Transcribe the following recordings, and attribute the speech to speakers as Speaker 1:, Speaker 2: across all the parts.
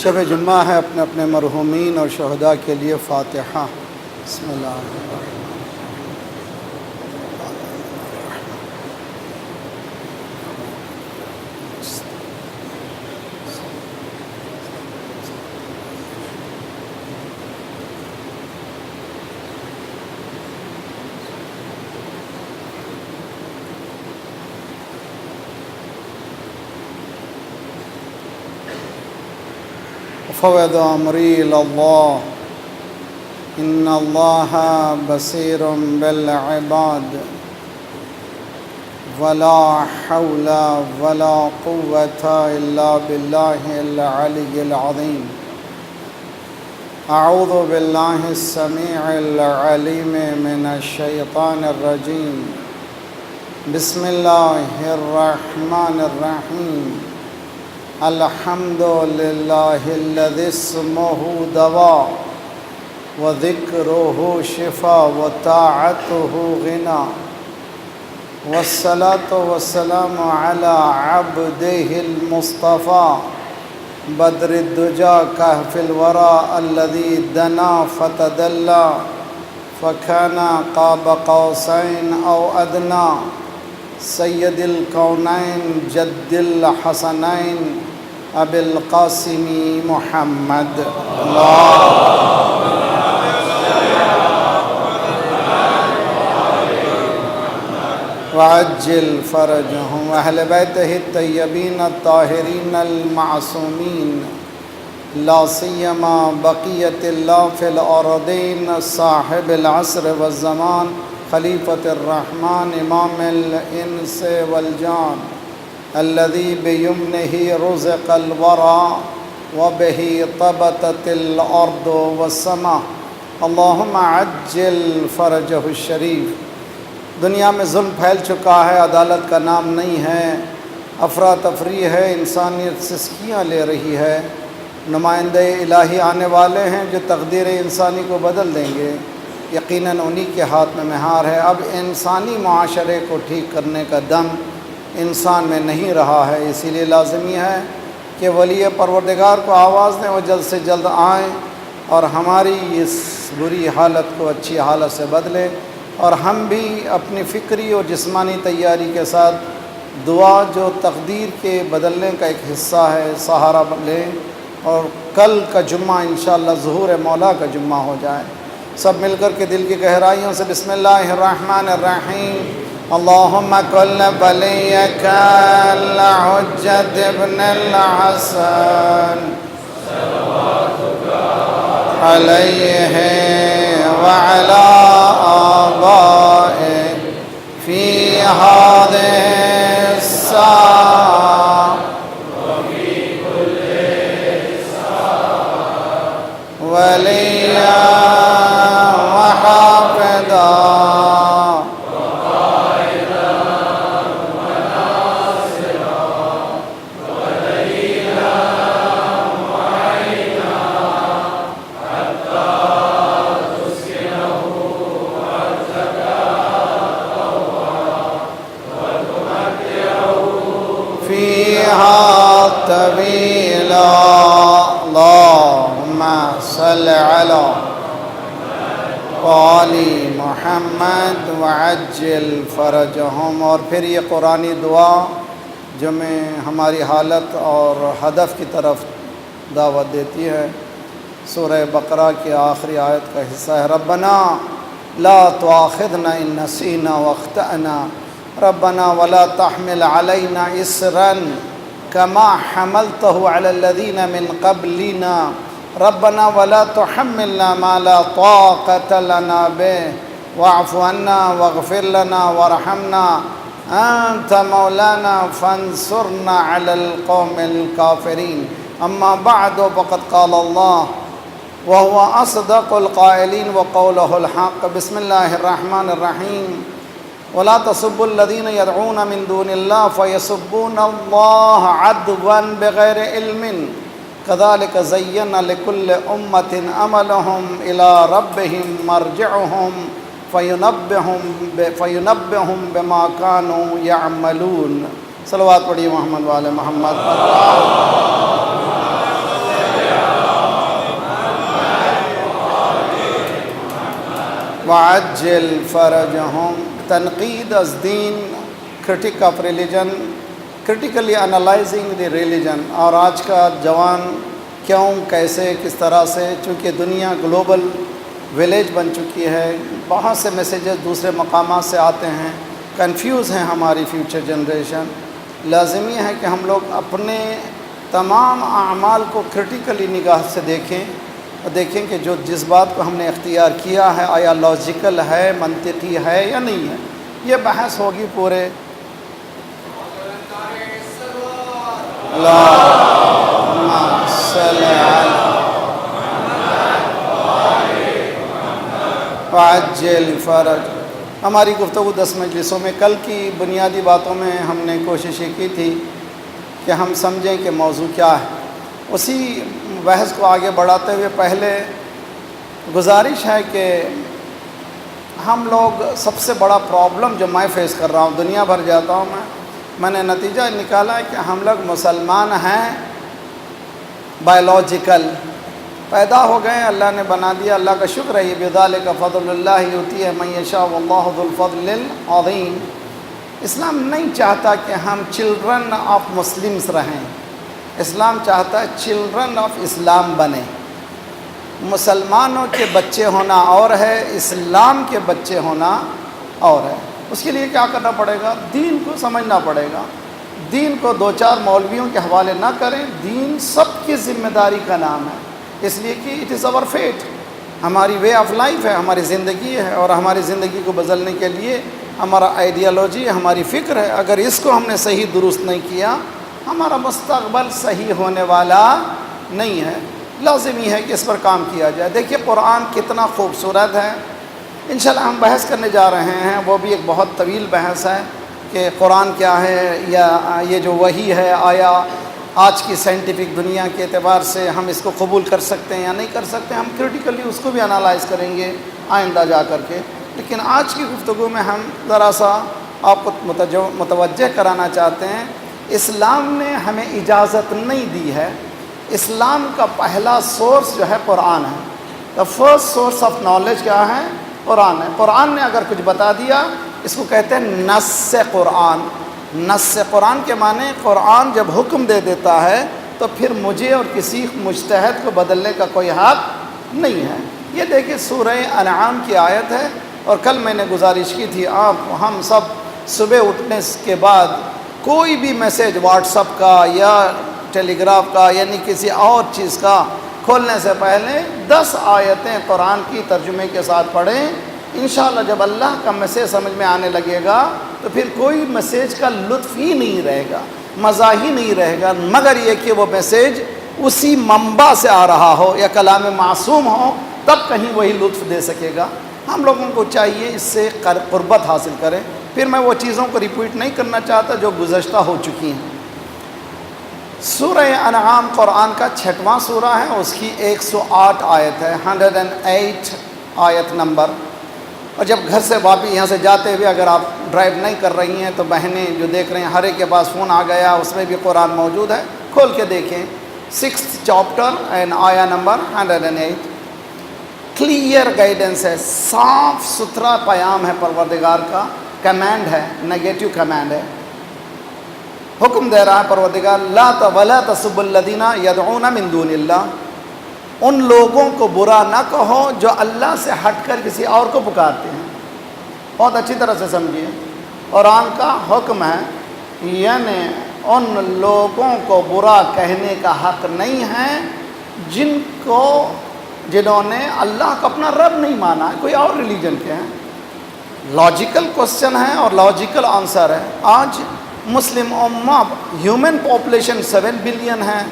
Speaker 1: شب جمعہ ہے، اپنے اپنے مرحومین اور شہداء کے لیے فاتحہ۔ بسم اللہ الرحمن الرحیم۔ فوض امری اللہ ان اللہ بصیر بالعباد ولا حول ولا قوة الا باللہ العلی العظیم۔ اعوذ باللہ السمیع العلیم من الشیطان الرجیم۔ بسم اللہ الرحمن الرحیم۔ الحمد للہ الذی اسمہ دوا وذکرہ شفا وطاعتہ غنا والصلاة والسلام علی عبدہ المصطفیٰ بدر الدجا کہف الورى الذی دنا فتدلی فکان قاب قوسین او ادنی سید الکونین جد الحسنین ابی القاسم محمد۔ وعجل فرجهم اہل بیتہ الطیبین الطاہرین المعصومین لا سیما بقیت اللہ فی الارضین صاحب العصر والزمان خلیفۃ الرحمن امام الانس والجان الذي بیمنہ رزق الورى وبہ طبتت الارض والسماء اللہم عجل فرجہ الشریف۔ دنیا میں ظلم پھیل چکا ہے، عدالت کا نام نہیں ہے، افراتفری ہے، انسانیت سسکیاں لے رہی ہے۔ نمائندے الہی آنے والے ہیں جو تقدیر انسانی کو بدل دیں گے، یقیناً انہی کے ہاتھ میں مہار ہے۔ اب انسانی معاشرے کو ٹھیک کرنے کا دم انسان میں نہیں رہا ہے، اسی لیے لازمی ہے کہ ولی پروردگار کو آواز دیں، وہ جلد سے جلد آئیں اور ہماری اس بری حالت کو اچھی حالت سے بدلیں، اور ہم بھی اپنی فکری اور جسمانی تیاری کے ساتھ دعا جو تقدیر کے بدلنے کا ایک حصہ ہے سہارا لیں، اور کل کا جمعہ انشاءاللہ ظہور مولا کا جمعہ ہو جائے۔ سب مل کر کے دل کی گہرائیوں سے بسم اللہ الرحمن الرحیم۔ اللہم کل ولیک الحجۃ ابن الحسن علیہ وعلی آبائہ فی ہذہ الساعہ ولیہ وحافظہ طویلا اللہم صل علی آل محمد وعجل فرجہم۔ اور پھر یہ قرآنی دعا جو میں ہماری حالت اور ہدف کی طرف دعوت دیتی ہے، سورہ بقرہ کی آخری آیت کا حصہ ہے۔ ربنا لا تؤاخذنا ان نسینا واخطأنا ربنا ولا تحمل علینا اصرا كما حملته على الذين من قبلنا ربنا ولا تحملنا ما لا طاقة لنا به واعف عنا واغفر لنا وارحمنا أنت مولانا فانصرنا على القوم الكافرين أما بعد فقد قال الله وهو أصدق القائلين وقوله الحق بسم الله الرحمن الرحيم ولا تسبوا الذين يدعون من دون الله فيسبون الله عدوا بغير علم كذلك زين لكل أمة عملهم إلى ربهم مرجعهم فينبئهم بما كانوا يعملون۔ صلوات پڑھیے محمد والے محمد پر۔ وعجل فرجهم. تنقید از دین, critic of religion, critically analyzing the religion. اور آج کا جوان کیوں, کیسے, کس طرح سے, چونکہ دنیا گلوبل ولیج بن چکی ہے, بہت سے میسیجز دوسرے مقامات سے آتے ہیں, کنفیوز ہیں ہماری فیوچر جنریشن. لازمی ہے کہ ہم لوگ اپنے تمام اعمال کو کرٹیکلی نگاہ سے دیکھیں اور دیکھیں کہ جو جس بات کو ہم نے اختیار کیا ہے آیا لاجیکل ہے, منطقی ہے یا نہیں ہے. یہ بحث ہوگی پورے اللہم صلی علی وعجل فرج. ہماری گفتگو 10 مجلسوں میں, کل کی بنیادی باتوں میں ہم نے کوشش یہ کی تھی کہ ہم سمجھیں کہ موضوع کیا ہے. اسی بحث کو آگے بڑھاتے ہوئے پہلے گزارش ہے کہ ہم لوگ سب سے بڑا پرابلم جو میں فیس کر رہا ہوں, دنیا بھر جاتا ہوں میں نے نتیجہ نکالا ہے کہ ہم لوگ مسلمان ہیں بایولوجیکل, پیدا ہو گئے, اللہ نے بنا دیا, اللہ کا شکر ہے. یہ بذالک فضل اللہ یؤتیہ من یشاء واللہ ذو الفضل العظیم. اسلام نہیں چاہتا کہ ہم چلڈرن آف مسلمس رہیں, اسلام چاہتا ہے چلڈرن آف اسلام بنیں. مسلمانوں کے بچے ہونا اور ہے, اسلام کے بچے ہونا اور ہے. اس کے لیے کیا کرنا پڑے گا, دین کو سمجھنا پڑے گا. دین کو 2-4 مولویوں کے حوالے نہ کریں, دین سب کی ذمہ داری کا نام ہے, اس لیے کہ اٹ از آور فیٹ, ہماری وے آف لائف ہے, ہماری زندگی ہے, اور ہماری زندگی کو بدلنے کے لیے ہمارا آئیڈیالوجی, ہماری فکر ہے. اگر اس کو ہم نے صحیح درست نہیں کیا, ہمارا مستقبل صحیح ہونے والا نہیں ہے. لازمی ہے کہ اس پر کام کیا جائے. دیکھیے قرآن کتنا خوبصورت ہے. انشاءاللہ ہم بحث کرنے جا رہے ہیں, وہ بھی ایک بہت طویل بحث ہے کہ قرآن کیا ہے, یا یہ جو وحی ہے آیا آج کی سائنٹیفک دنیا کے اعتبار سے ہم اس کو قبول کر سکتے ہیں یا نہیں کر سکتے. ہم کریٹیکلی اس کو بھی انالائز کریں گے آئندہ جا کر کے. لیکن آج کی گفتگو میں ہم ذرا سا آپ کو متوجہ کرانا چاہتے ہیں, اسلام نے ہمیں اجازت نہیں دی ہے. اسلام کا پہلا سورس جو ہے قرآن ہے. The first source of knowledge کیا ہے, قرآن ہے. قرآن نے اگر کچھ بتا دیا, اس کو کہتے ہیں نص قرآن. نص قرآن کے معنی, قرآن جب حکم دے دیتا ہے تو پھر مجھے اور کسی مجتہد کو بدلنے کا کوئی حق نہیں ہے. یہ دیکھیں سورہ انعام کی آیت ہے, اور کل میں نے گزارش کی تھی, ہم سب صبح اٹھنے کے بعد کوئی بھی میسیج واٹس ایپ کا یا ٹیلی گراف کا یعنی کسی اور چیز کا کھولنے سے پہلے 10 آیتیں قرآن کی ترجمے کے ساتھ پڑھیں. انشاءاللہ جب اللہ کا میسیج سمجھ میں آنے لگے گا تو پھر کوئی میسیج کا لطف ہی نہیں رہے گا, مزہ ہی نہیں رہے گا, مگر یہ کہ وہ میسیج اسی منبع سے آ رہا ہو یا کلام معصوم ہو, تب کہیں وہی لطف دے سکے گا. ہم لوگوں کو چاہیے اس سے قربت حاصل کریں. پھر میں وہ چیزوں کو ریپیٹ نہیں کرنا چاہتا جو گزشتہ ہو چکی ہیں. سورہ انعام قرآن کا 6واں سورہ ہے, اس کی 108 آیت ہے, 108 آیت نمبر. اور جب گھر سے واپس یہاں سے جاتے ہوئے اگر آپ ڈرائیو نہیں کر رہی ہیں تو بہنیں جو دیکھ رہے ہیں, ہر ایک کے پاس فون آ گیا, اس میں بھی قرآن موجود ہے, کھول کے دیکھیں. 6th چیپٹر اینڈ آیا نمبر 108. کلیئر گائیڈنس ہے, صاف ستھرا پیام ہے پروردگار کا, کمانڈ ہے, نیگیٹو کمانڈ ہے. حکم دے رہا ہے پروردگار, لا ولا تسبوا الذین یدعون من دون اللہ, ان لوگوں کو برا نہ کہو جو اللہ سے ہٹ کر کسی اور کو پکارتے ہیں. بہت اچھی طرح سے سمجھیے, قرآن کا حکم ہے, یعنی ان لوگوں کو برا کہنے کا حق نہیں ہے جنہوں نے اللہ کو اپنا رب نہیں مانا ہے, کوئی اور ریلیجن کے ہیں. لاجیکل کوسچن ہے اور لاجیکل آنسر ہے. آج مسلم امہ, ہیومن پاپولیشن 7 بلین ہے,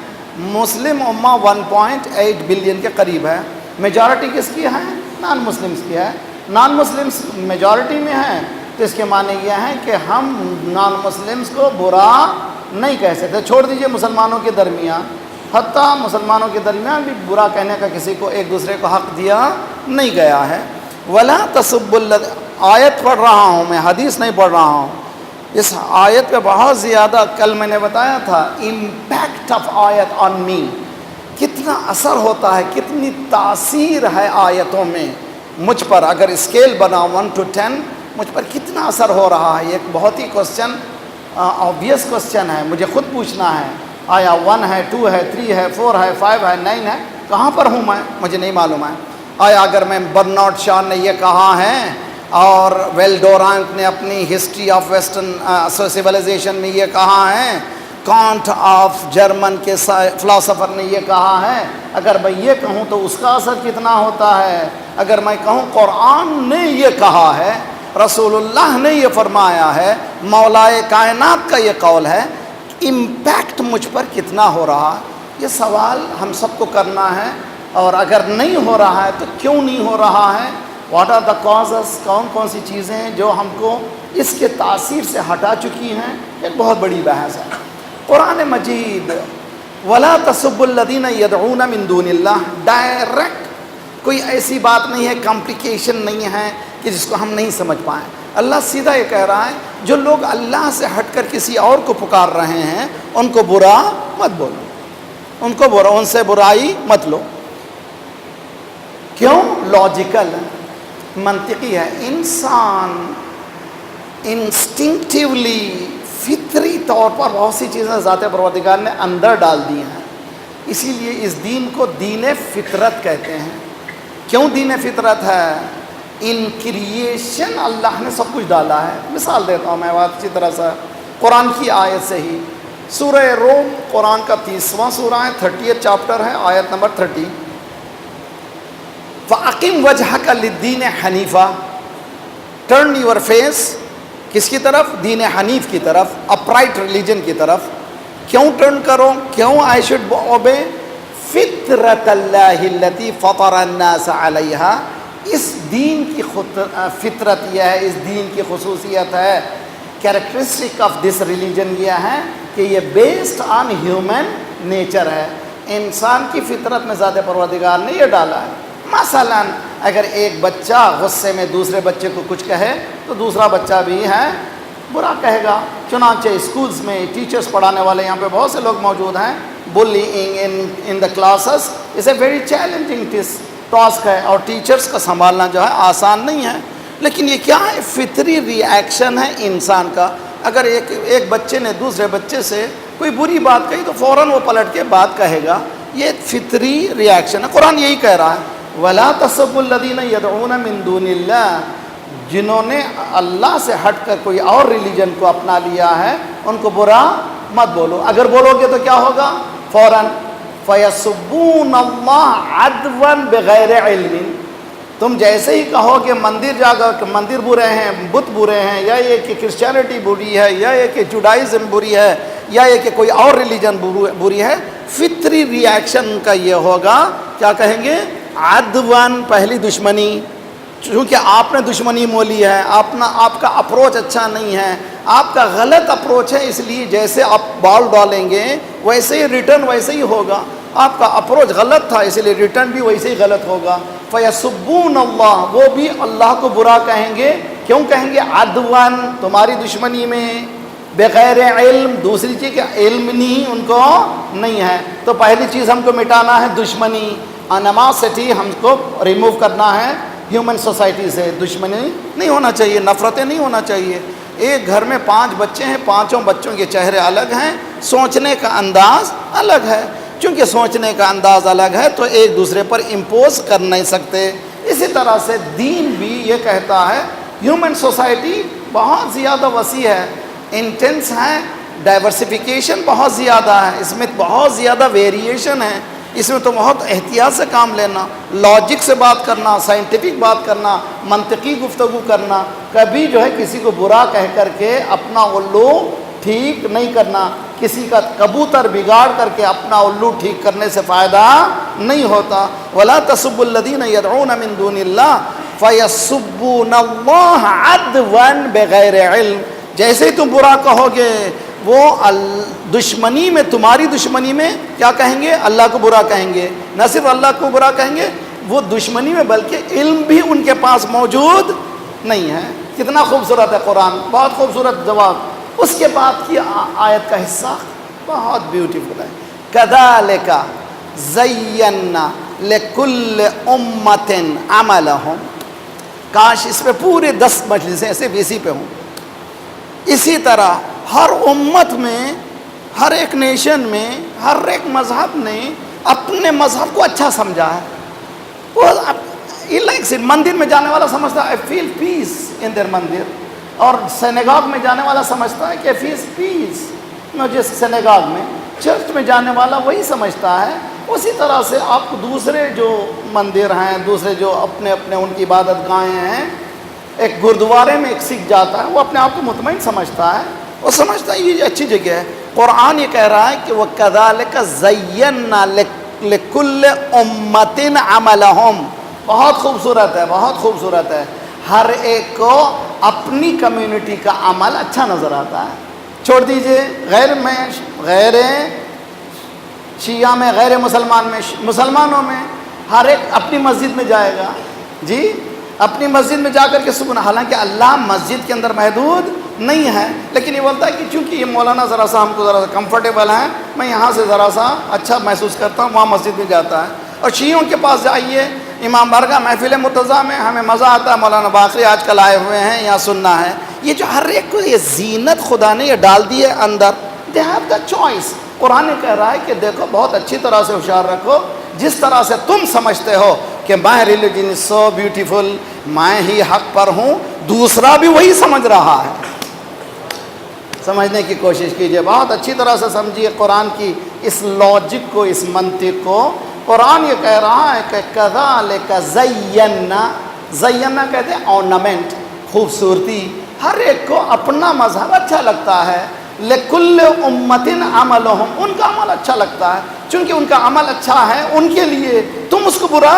Speaker 1: مسلم امہ 1.8 بلین کے قریب ہے. میجارٹی کس کی ہے, نان مسلمس کی ہے. نان مسلمس میجارٹی میں ہیں تو اس کے معنی یہ ہے کہ ہم نان مسلمس کو برا نہیں کہہ سکتے. چھوڑ دیجئے مسلمانوں کے درمیان, حتیٰ مسلمانوں کے درمیان بھی برا کہنے کا کسی کو ایک دوسرے کو حق دیا نہیں گیا ہے. ولا تسبوا الذین, آیت پڑھ رہا ہوں میں, حدیث نہیں پڑھ رہا ہوں. اس آیت پہ بہت زیادہ, کل میں نے بتایا تھا, امپیکٹ آف آیت آن می, کتنا اثر ہوتا ہے, کتنی تاثیر ہے آیتوں میں. مجھ پر اگر اسکیل بناؤ 1 to 10 مجھ پر کتنا اثر ہو رہا ہے؟ یہ ایک بہت ہی کوسچن آبویس کوسچن ہے، مجھے خود پوچھنا ہے، آیا 1 ہے، 2 ہے، 3 ہے، 4 ہے، 5 ہے، 9 ہے، کہاں پر ہوں میں؟ مجھے نہیں معلوم ہے۔ آیا اگر میں برنارڈ شاء نے یہ کہا ہے اور ویلڈورانٹ نے اپنی ہسٹری آف ویسٹرن سویلائزیشن میں یہ کہا ہے، کانٹ آف جرمن کے فلاسفر نے یہ کہا ہے، اگر میں یہ کہوں تو اس کا اثر کتنا ہوتا ہے؟ اگر میں کہوں قرآن نے یہ کہا ہے، رسول اللہ نے یہ فرمایا ہے، مولائے کائنات کا یہ قول ہے، امپیکٹ مجھ پر کتنا ہو رہا؟ یہ سوال ہم سب کو کرنا ہے، اور اگر نہیں ہو رہا ہے تو کیوں نہیں ہو رہا ہے؟ What are the causes? کون کون سی چیزیں ہیں جو ہم کو اس کے تاثیر سے ہٹا چکی ہیں؟ ایک بہت بڑی بحث ہے۔ قرآن مجید وَلَا تَسُبُّوا الَّذِينَ يَدْعُونَ مِن دُونِ اللَّهِ ڈائریکٹ کوئی ایسی بات نہیں ہے، کمپلیکیشن نہیں ہے کہ جس کو ہم نہیں سمجھ پائیں۔ اللہ سیدھا یہ کہہ رہا ہے جو لوگ اللہ سے ہٹ کر کسی اور کو پکار رہے ہیں ان کو برا مت بولو، ان سے برائی مت لو۔ کیوں؟ لاجیکل ہے، منطقی ہے۔ انسان انسٹنکٹیولی فطری طور پر بہت سی چیزیں ذات پروردگار نے اندر ڈال دی ہیں، اسی لیے اس دین کو دین فطرت کہتے ہیں۔ کیوں دین فطرت ہے؟ ان کریشن اللہ نے سب کچھ ڈالا ہے۔ مثال دیتا ہوں میں بات اچھی طرح سے قرآن کی آیت سے ہی۔ سورہ روم قرآن کا 30واں سورہ ہے، 30th چیپٹر ہے، آیت نمبر 30۔ فَأَقِمْ وَجْهَكَ لِلدِّينِ حَنِيفًا، ٹرن یور فیس کس کی طرف؟ دین حنیف کی طرف، اپرائٹ ریلیجن کی طرف۔ کیوں ٹرن کرو؟ کیوں آئی شوڈ اوبے؟ فطرت اللہ التی فطر الناس علیہا، اس دین کی فطرت یہ ہے، اس دین کی خصوصیت ہے، کیریکٹرسٹک آف دس ریلیجن یہ ہے کہ یہ بیسڈ آن ہیومن نیچر ہے، انسان کی فطرت میں ذات پروردگار نے یہ ڈالا ہے۔ مثلا اگر ایک بچہ غصے میں دوسرے بچے کو کچھ کہے تو دوسرا بچہ بھی ہے برا کہے گا۔ چنانچہ اسکولز میں ٹیچرز پڑھانے والے یہاں پہ بہت سے لوگ موجود ہیں، bullying in the classes is a very challenging task ہے، اور ٹیچرز کا سنبھالنا جو ہے آسان نہیں ہے۔ لیکن یہ کیا ہے؟ فطری ری ایکشن ہے انسان کا۔ اگر ایک بچے نے دوسرے بچے سے کوئی بری بات کہی تو فوراً وہ پلٹ کے بات کہے گا، یہ فطری ری ایکشن ہے۔ قرآن یہی کہہ رہا ہے وَلَا تَسُبُّوا الَّذِينَ يَدْعُونَ مِن دُونِ اللَّهِ، جنہوں نے اللہ سے ہٹ کر کوئی اور ریلیجن کو اپنا لیا ہے ان کو برا مت بولو۔ اگر بولو گے تو کیا ہوگا؟ فوراً فَيَسُبُّونَ اللَّهَ عَدْوًا بِغَيْرِ عِلْمٍ، تم جیسے ہی کہو کہ مندر جا کر کہ مندر برے ہیں، بت برے ہیں، یا یہ کہ کرسچینٹی بری ہے، یا یہ کہ جوڈائزم بری ہے، یا یہ کہ کوئی اور ریلیجن بری ہے، فطری ری ایکشن کا یہ ہوگا، کیا کہیں گے؟ عدوان، پہلی دشمنی، چونکہ آپ نے دشمنی مولی ہے، آپ کا اپروچ اچھا نہیں ہے، آپ کا غلط اپروچ ہے، اس لیے جیسے آپ بال ڈالیں گے ویسے ہی ریٹرن ویسے ہی ہوگا۔ آپ کا اپروچ غلط تھا اس لیے ریٹرن بھی ویسے ہی غلط ہوگا۔ فَيَسُبُّونَ اللَّهَ، وہ بھی اللہ کو برا کہیں گے۔ کیوں کہیں گے؟ عدوان، تمہاری دشمنی میں، بغیر علم، دوسری چیز کہ علم نہیں ان کو نہیں ہے۔ تو پہلی چیز ہم کو مٹانا ہے دشمنی، انیماسٹی ہم کو ریموو کرنا ہے ہیومن سوسائٹی سے۔ دشمنی نہیں ہونا چاہیے، نفرتیں نہیں ہونا چاہیے۔ ایک گھر میں 5 بچے ہیں، 5 بچوں کے چہرے الگ ہیں، سوچنے کا انداز الگ ہے۔ چونکہ سوچنے کا انداز الگ ہے تو ایک دوسرے پر امپوز کر نہیں سکتے۔ اسی طرح سے دین بھی یہ کہتا ہے ہیومن سوسائٹی بہت زیادہ وسیع ہے، انٹینس ہے، ڈائیورسفیکیشن بہت زیادہ ہے، اس میں بہت زیادہ ویریشن ہے، اس میں تو بہت احتیاط سے کام لینا، لاجک سے بات کرنا، سائنٹیفک بات کرنا، منطقی گفتگو کرنا، کبھی جو ہے کسی کو برا کہہ کر کے اپنا الو ٹھیک نہیں کرنا، کسی کا کبوتر بگاڑ کر کے اپنا الو ٹھیک کرنے سے فائدہ نہیں ہوتا۔ وَلَا تَسُبُّوا الَّذِينَ يَدْعُونَ مِن دُونِ اللَّهِ فَيَسُبُّونَ اللَّهَ عَدْوًا بِغَيْرِ عِلْمٍ، جیسے ہی تم برا کہو گے وہ دشمنی میں، تمہاری دشمنی میں کیا کہیں گے؟ اللہ کو برا کہیں گے۔ نہ صرف اللہ کو برا کہیں گے، وہ دشمنی میں بلکہ علم بھی ان کے پاس موجود نہیں ہے۔ کتنا خوبصورت ہے قرآن، بہت خوبصورت جواب۔ اس کے بعد کی آیت کا حصہ بہت بیوٹیفل ہے۔ كَذَلِكَ زَيَّنَّا لِكُلِّ أُمَّةٍ عَمَلَهُمْ، کاش اس پہ پورے 10 مجلسیں صرف اسی پہ ہوں. اسی طرح ہر امت میں، ہر ایک نیشن میں، ہر ایک مذہب نے اپنے مذہب کو اچھا سمجھا ہے. وہ مندر میں جانے والا سمجھتا ہے I feel peace in their مندر، اور سینگاگ میں جانے والا سمجھتا ہے کہ I feel peace مجھے سینگاگ میں. چرچ میں جانے والا وہی سمجھتا ہے. اسی طرح سے آپ کو دوسرے جو مندر ہیں، دوسرے جو اپنے اپنے ان کی عبادت گاہیں ہیں، ایک گردوارے میں ایک سکھ جاتا ہے، وہ اپنے آپ کو مطمئن سمجھتا ہے، وہ سمجھتا ہے یہ اچھی جگہ ہے. قرآن یہ کہہ رہا ہے کہ وَكَذَلِكَ زَيَّنَّا لِكُلِّ أُمَّةٍ عَمَلَهُمْ. بہت خوبصورت ہے، بہت خوبصورت ہے. ہر ایک کو اپنی کمیونٹی کا عمل اچھا نظر آتا ہے. چھوڑ دیجئے غیر شیعہ میں، غیر مسلمان میں، مسلمانوں میں ہر ایک اپنی مسجد میں جائے گا. جی اپنی مسجد میں جا کر کے سکون. حالانکہ اللہ مسجد کے اندر محدود نہیں ہے، لیکن یہ بولتا ہے کہ چونکہ یہ مولانا ذرا سا ہم کو ذرا سا کمفرٹیبل ہیں، میں یہاں سے ذرا سا اچھا محسوس کرتا ہوں، وہاں مسجد میں جاتا ہے. اور شیعوں کے پاس جائیے، امام بارگاہ محفل مرتضیٰ میں ہمیں مزہ آتا ہے، مولانا باقری آج کل آئے ہوئے ہیں، یہاں سننا ہے. یہ جو ہر ایک کو یہ زینت خدا نے یہ ڈال دی ہے اندر. They have the choice. قرآن کہہ رہا ہے کہ دیکھو بہت اچھی طرح سے ہوشیار رکھو، جس طرح سے تم سمجھتے ہو کہ مائی ریلیجن از سو بیوٹیفل، میں ہی حق پر ہوں، دوسرا بھی وہی سمجھ رہا ہے. سمجھنے کی کوشش کیجئے، بہت اچھی طرح سے سمجھیے قرآن کی اس لاجک کو، اس منطق کو. قرآن یہ کہہ رہا ہے کہ کذالک زینا، زینا کہتے ہیں آرنامنٹ، خوبصورتی. ہر ایک کو اپنا مذہب اچھا لگتا ہے. لکل امت عملہم، ان کا عمل اچھا لگتا ہے. چونکہ ان کا عمل اچھا ہے ان کے لیے، تم اس کو برا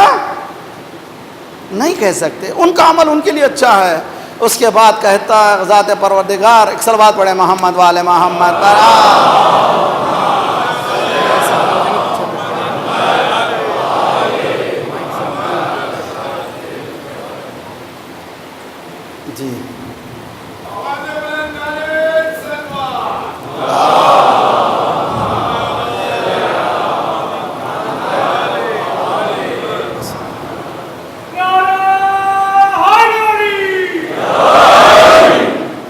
Speaker 1: نہیں کہہ سکتے. ان کا عمل ان کے لیے اچھا ہے. اس کے بعد کہتا ہے ذات پروردگار، ایک صلوات پڑھے محمد والے محمد. جی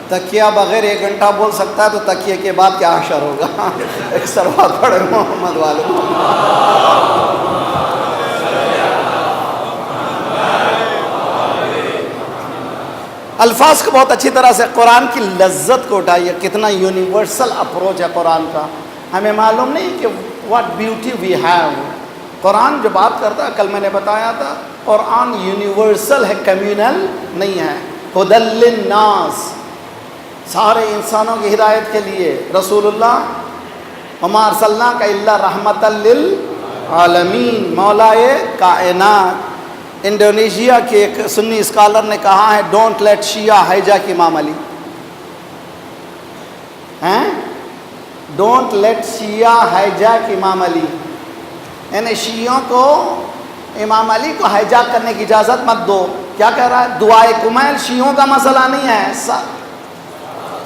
Speaker 1: تکیہ بغیر 1 گھنٹہ بول سکتا ہے تو تکیے کے بعد کیا حشر ہوگا. ایک صلوات پڑھے محمد والے. الفاظ کو بہت اچھی طرح سے قرآن کی لذت کو اٹھائیے. کتنا یونیورسل اپروچ ہے قرآن کا. ہمیں معلوم نہیں کہ واٹ بیوٹی وی ہیو. قرآن جو بات کرتا ہے، کل میں نے بتایا تھا، قرآن یونیورسل ہے، کمیونل نہیں ہے. ہدی للناس، سارے انسانوں کی ہدایت کے لیے. رسول اللہ وما ارسلناک الا رحمۃ للعالمین، مولائے کائنات. انڈونیشیا کے ایک سنی اسکالر نے کہا ہے ڈونٹ لیٹ شیعہ ہائیجیک امام علی. ڈونٹ لیٹ شیعہ ہائیجیک امام علی، یعنی شیعوں کو امام علی کو ہائیجیک کرنے کی اجازت مت دو. کیا کہہ رہا ہے؟ دعائے کمیل شیعوں کا مسئلہ نہیں ہے،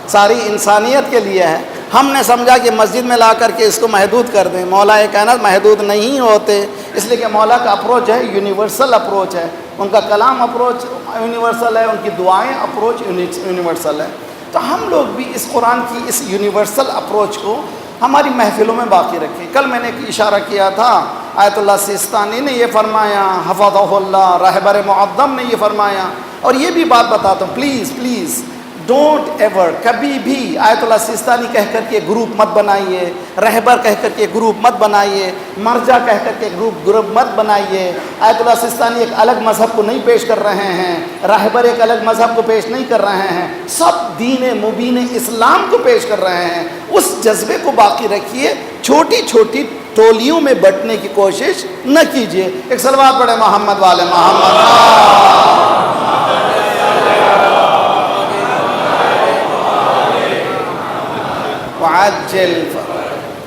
Speaker 1: ساری انسانیت کے لیے ہے. ہم نے سمجھا کہ مسجد میں لا کر کے اس کو محدود کر دیں. مولا کائنات محدود نہیں ہوتے، اس لیے کہ مولا کا اپروچ ہے یونیورسل اپروچ ہے. ان کا کلام اپروچ یونیورسل ہے، ان کی دعائیں اپروچ یونیورسل ہے. تو ہم لوگ بھی اس قرآن کی اس یونیورسل اپروچ کو ہماری محفلوں میں باقی رکھیں. کل میں نے ایک اشارہ کیا تھا، آیت اللہ سیستانی نے یہ فرمایا، حفظہ اللہ، رہبر معظم نے یہ فرمایا. اور یہ بھی بات بتاتا ہوں، پلیز پلیز ڈونٹ ایور، کبھی بھی آیت اللہ سیستانی کہہ کر کے گروپ مت بنائیے، رہبر کہہ کر کے گروپ مت بنائیے، مرجع کہہ کر کے گروپ مت بنائیے. آیت اللہ سیستانی ایک الگ مذہب کو نہیں پیش کر رہے ہیں، رہبر ایک الگ مذہب کو پیش نہیں کر رہے ہیں، سب دین مبین اسلام کو پیش کر رہے ہیں. اس جذبے کو باقی رکھیے، چھوٹی چھوٹی ٹولیوں میں بٹنے کی کوشش نہ کیجیے. ایک صلوات پڑھے محمد والے محمد.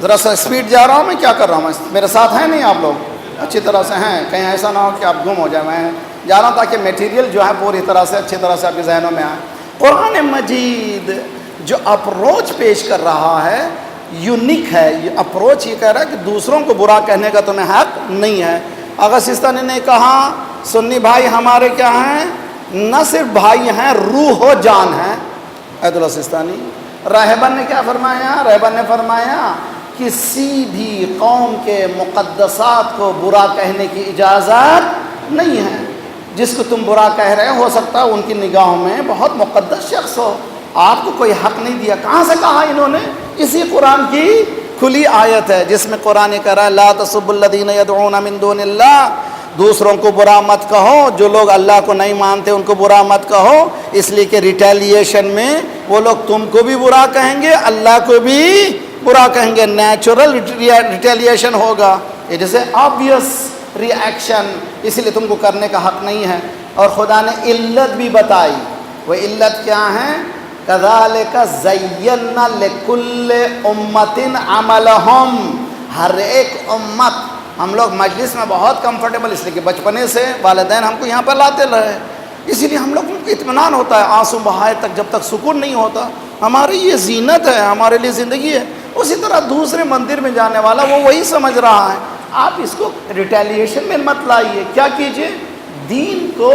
Speaker 1: ذرا سا اسپیڈ جا رہا ہوں، میں کیا کر رہا ہوں؟ میرے ساتھ ہیں نہیں آپ لوگ؟ اچھی طرح سے ہیں، کہیں ایسا نہ ہو کہ آپ گم ہو جائیں. میں جا رہا ہوں تاکہ میٹیریل جو ہے پوری طرح سے اچھی طرح سے آپ کے ذہنوں میں آئے. قرآن مجید جو اپروچ پیش کر رہا ہے یونیک ہے. یہ اپروچ یہ کہہ رہا ہے کہ دوسروں کو برا کہنے کا تمہیں حق نہیں ہے. اگر سیستانی نے کہا سنی بھائی ہمارے کیا ہیں، نہ صرف بھائی ہیں، روح و جان ہیں۔ ایت اللہ سستانی راہبان نے کیا فرمایا؟ راہبان نے فرمایا کسی بھی قوم کے مقدسات کو برا کہنے کی اجازت نہیں ہے۔ جس کو تم برا کہہ رہے ہو سکتا ہے ان کی نگاہوں میں بہت مقدس شخص ہو، آپ کو کوئی حق نہیں دیا۔ کہاں سے کہا انہوں نے؟ اسی قرآن کی کھلی آیت ہے جس میں قرآن کہہ رہا ہے لا تسبوا الذین یدعون من دون اللہ، دوسروں کو برا مت کہو، جو لوگ اللہ کو نہیں مانتے ان کو برا مت کہو، اس لیے کہ ریٹیلیشن میں وہ لوگ تم کو بھی برا کہیں گے، اللہ کو بھی برا کہیں گے، نیچرل ریٹیلیشن ہوگا، it is a obvious reaction, اس لیے تم کو کرنے کا حق نہیں ہے۔ اور خدا نے علت بھی بتائی، وہ علت کیا ہے؟ کذالک زینا لکل امت عملہم، ہر ایک امت، ہم لوگ مجلس میں بہت کمفرٹیبل اس لیے کہ بچپنے سے والدین ہم کو یہاں پر لاتے رہے، اسی لیے ہم لوگ کو اطمینان ہوتا ہے، آنسو بہائے تک جب تک سکون نہیں ہوتا، ہماری یہ زینت ہے، ہمارے لیے زندگی ہے۔ اسی طرح دوسرے مندر میں جانے والا وہ وہی سمجھ رہا ہے، آپ اس کو ریٹیلیشن میں مت لائیے، کیا کیجئے؟ دین کو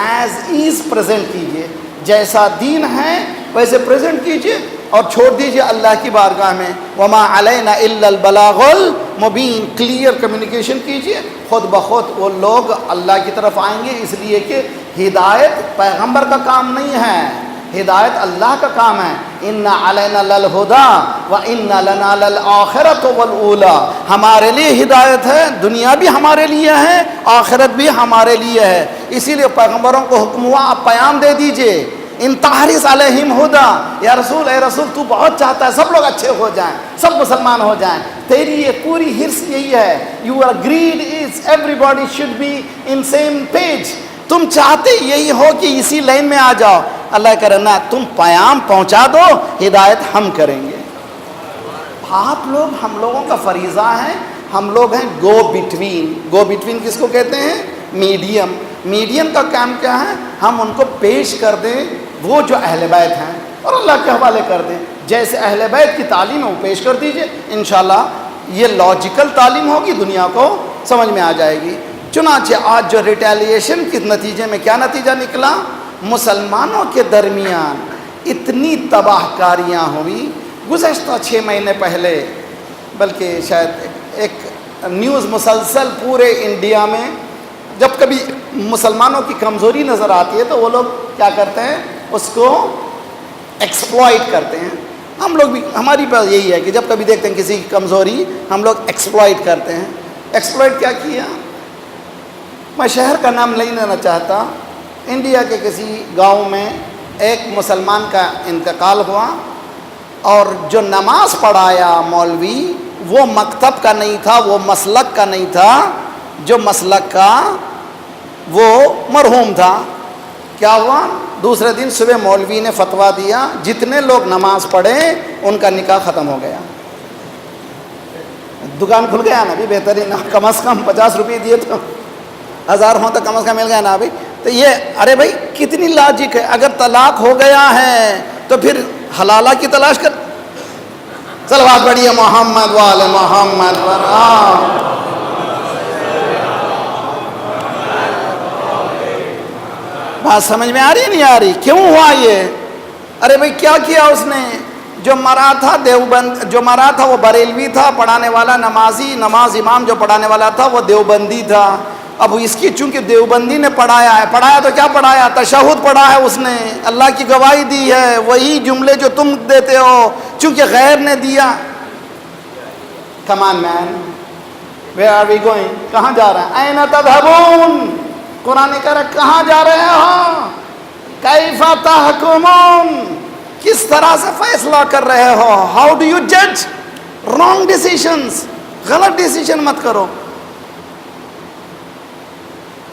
Speaker 1: ایز ایز پریزنٹ کیجئے، جیسا دین ہے ویسے پریزنٹ کیجئے اور چھوڑ دیجئے اللہ کی بارگاہ میں، وما علینا الا البلاغ المبین، کلیئر کمیونیکیشن کیجئے، خود بخود وہ لوگ اللہ کی طرف آئیں گے، اس لیے کہ ہدایت پیغمبر کا کام نہیں ہے، ہدایت اللہ کا کام ہے۔ ان علینا للہدی وان لنا للآخرۃ والاولی، ہمارے لیے ہدایت ہے، دنیا بھی ہمارے لیے ہے، آخرت بھی ہمارے لیے ہے، اسی لیے پیغمبروں کو حکم ہوا آپ پیام دے دیجئے، ان تحرص علیہم ہدی، یا رسول، اے رسول تو بہت چاہتا ہے سب لوگ اچھے ہو جائیں، سب مسلمان ہو جائیں، تیری یہ پوری حرص یہی ہے، your greed is everybody should be in same page, تم چاہتے یہی ہو کہ اسی لائن میں آ جاؤ، اللہ کہہ رہا نا تم پیام پہنچا دو، ہدایت ہم کریں گے۔ آپ لوگ، ہم لوگوں کا فریضہ ہے، ہم لوگ ہیں گو بٹوین، گو بٹوین کس کو کہتے ہیں؟ میڈیم، میڈیم کا کام کیا ہے؟ ہم ان کو پیش کر دیں وہ جو اہل بیت ہیں اور اللہ کے حوالے کر دیں، جیسے اہل بیت کی تعلیم ہے وہ پیش کر دیجئے، انشاءاللہ یہ لاجیکل تعلیم ہوگی، دنیا کو سمجھ میں آ جائے گی۔ چنانچہ آج جو ریٹیلیشن کے نتیجے میں کیا نتیجہ نکلا؟ مسلمانوں کے درمیان اتنی تباہ کاریاں ہوئی۔ گزشتہ 6 مہینے پہلے، بلکہ شاید ایک نیوز مسلسل پورے انڈیا میں جب کبھی مسلمانوں کی کمزوری نظر آتی ہے تو وہ لوگ کیا کرتے ہیں؟ اس کو ایکسپلائٹ کرتے ہیں۔ ہم لوگ بھی، ہماری بات یہی ہے کہ جب کبھی دیکھتے ہیں کسی کی کمزوری ہم لوگ ایکسپلائٹ کرتے ہیں۔ ایکسپلائٹ کیا کیا؟ میں شہر کا نام نہیں لینا چاہتا، انڈیا کے کسی گاؤں میں ایک مسلمان کا انتقال ہوا اور جو نماز پڑھایا مولوی وہ مکتب کا نہیں تھا، وہ مسلک کا نہیں تھا، جو مسلک کا وہ مرحوم تھا۔ کیا ہوا؟ دوسرے دن صبح مولوی نے فتویٰ دیا جتنے لوگ نماز پڑھیں ان کا نکاح ختم ہو گیا۔ دکان کھل گیا نا بھی، بہترین، کم از کم 50 روپئے دیے تو 1000 ہوں تو کم از کم مل گیا نا ابھی۔ تو یہ ارے بھائی کتنی لاجک ہے، اگر طلاق ہو گیا ہے تو پھر حلالہ کی تلاش کر، صلوات پڑھیے محمد وآل محمد پر۔ بات سمجھ میں آ رہی ہے نہیں آ رہی؟ کیوں ہوا یہ؟ ارے بھائی کیا کیا اس نے؟ جو مرا تھا دیوبند، جو مرا تھا وہ بریلوی تھا، پڑھانے والا نمازی، نماز امام جو پڑھانے والا تھا وہ دیوبندی تھا۔ اب اس کی چونکہ دیوبندی نے پڑھایا ہے، پڑھایا تو کیا پڑھایا؟ تشہد پڑھا ہے اس نے، اللہ کی گواہی دی ہے، وہی جملے جو تم دیتے ہو، چونکہ غیر نے دیا۔ کم آن مین، ویئر آر وی گوئنگ؟ کہاں جا رہے ہیں؟ این تذہبون؟ قرآن کہہ رہا کہاں جا رہے ہو؟ کیف تحکمون؟ کس طرح سے فیصلہ کر رہے ہو؟ ہاؤ ڈو یو جج؟ رانگ ڈیسیشنز، غلط ڈیسیشن مت کرو۔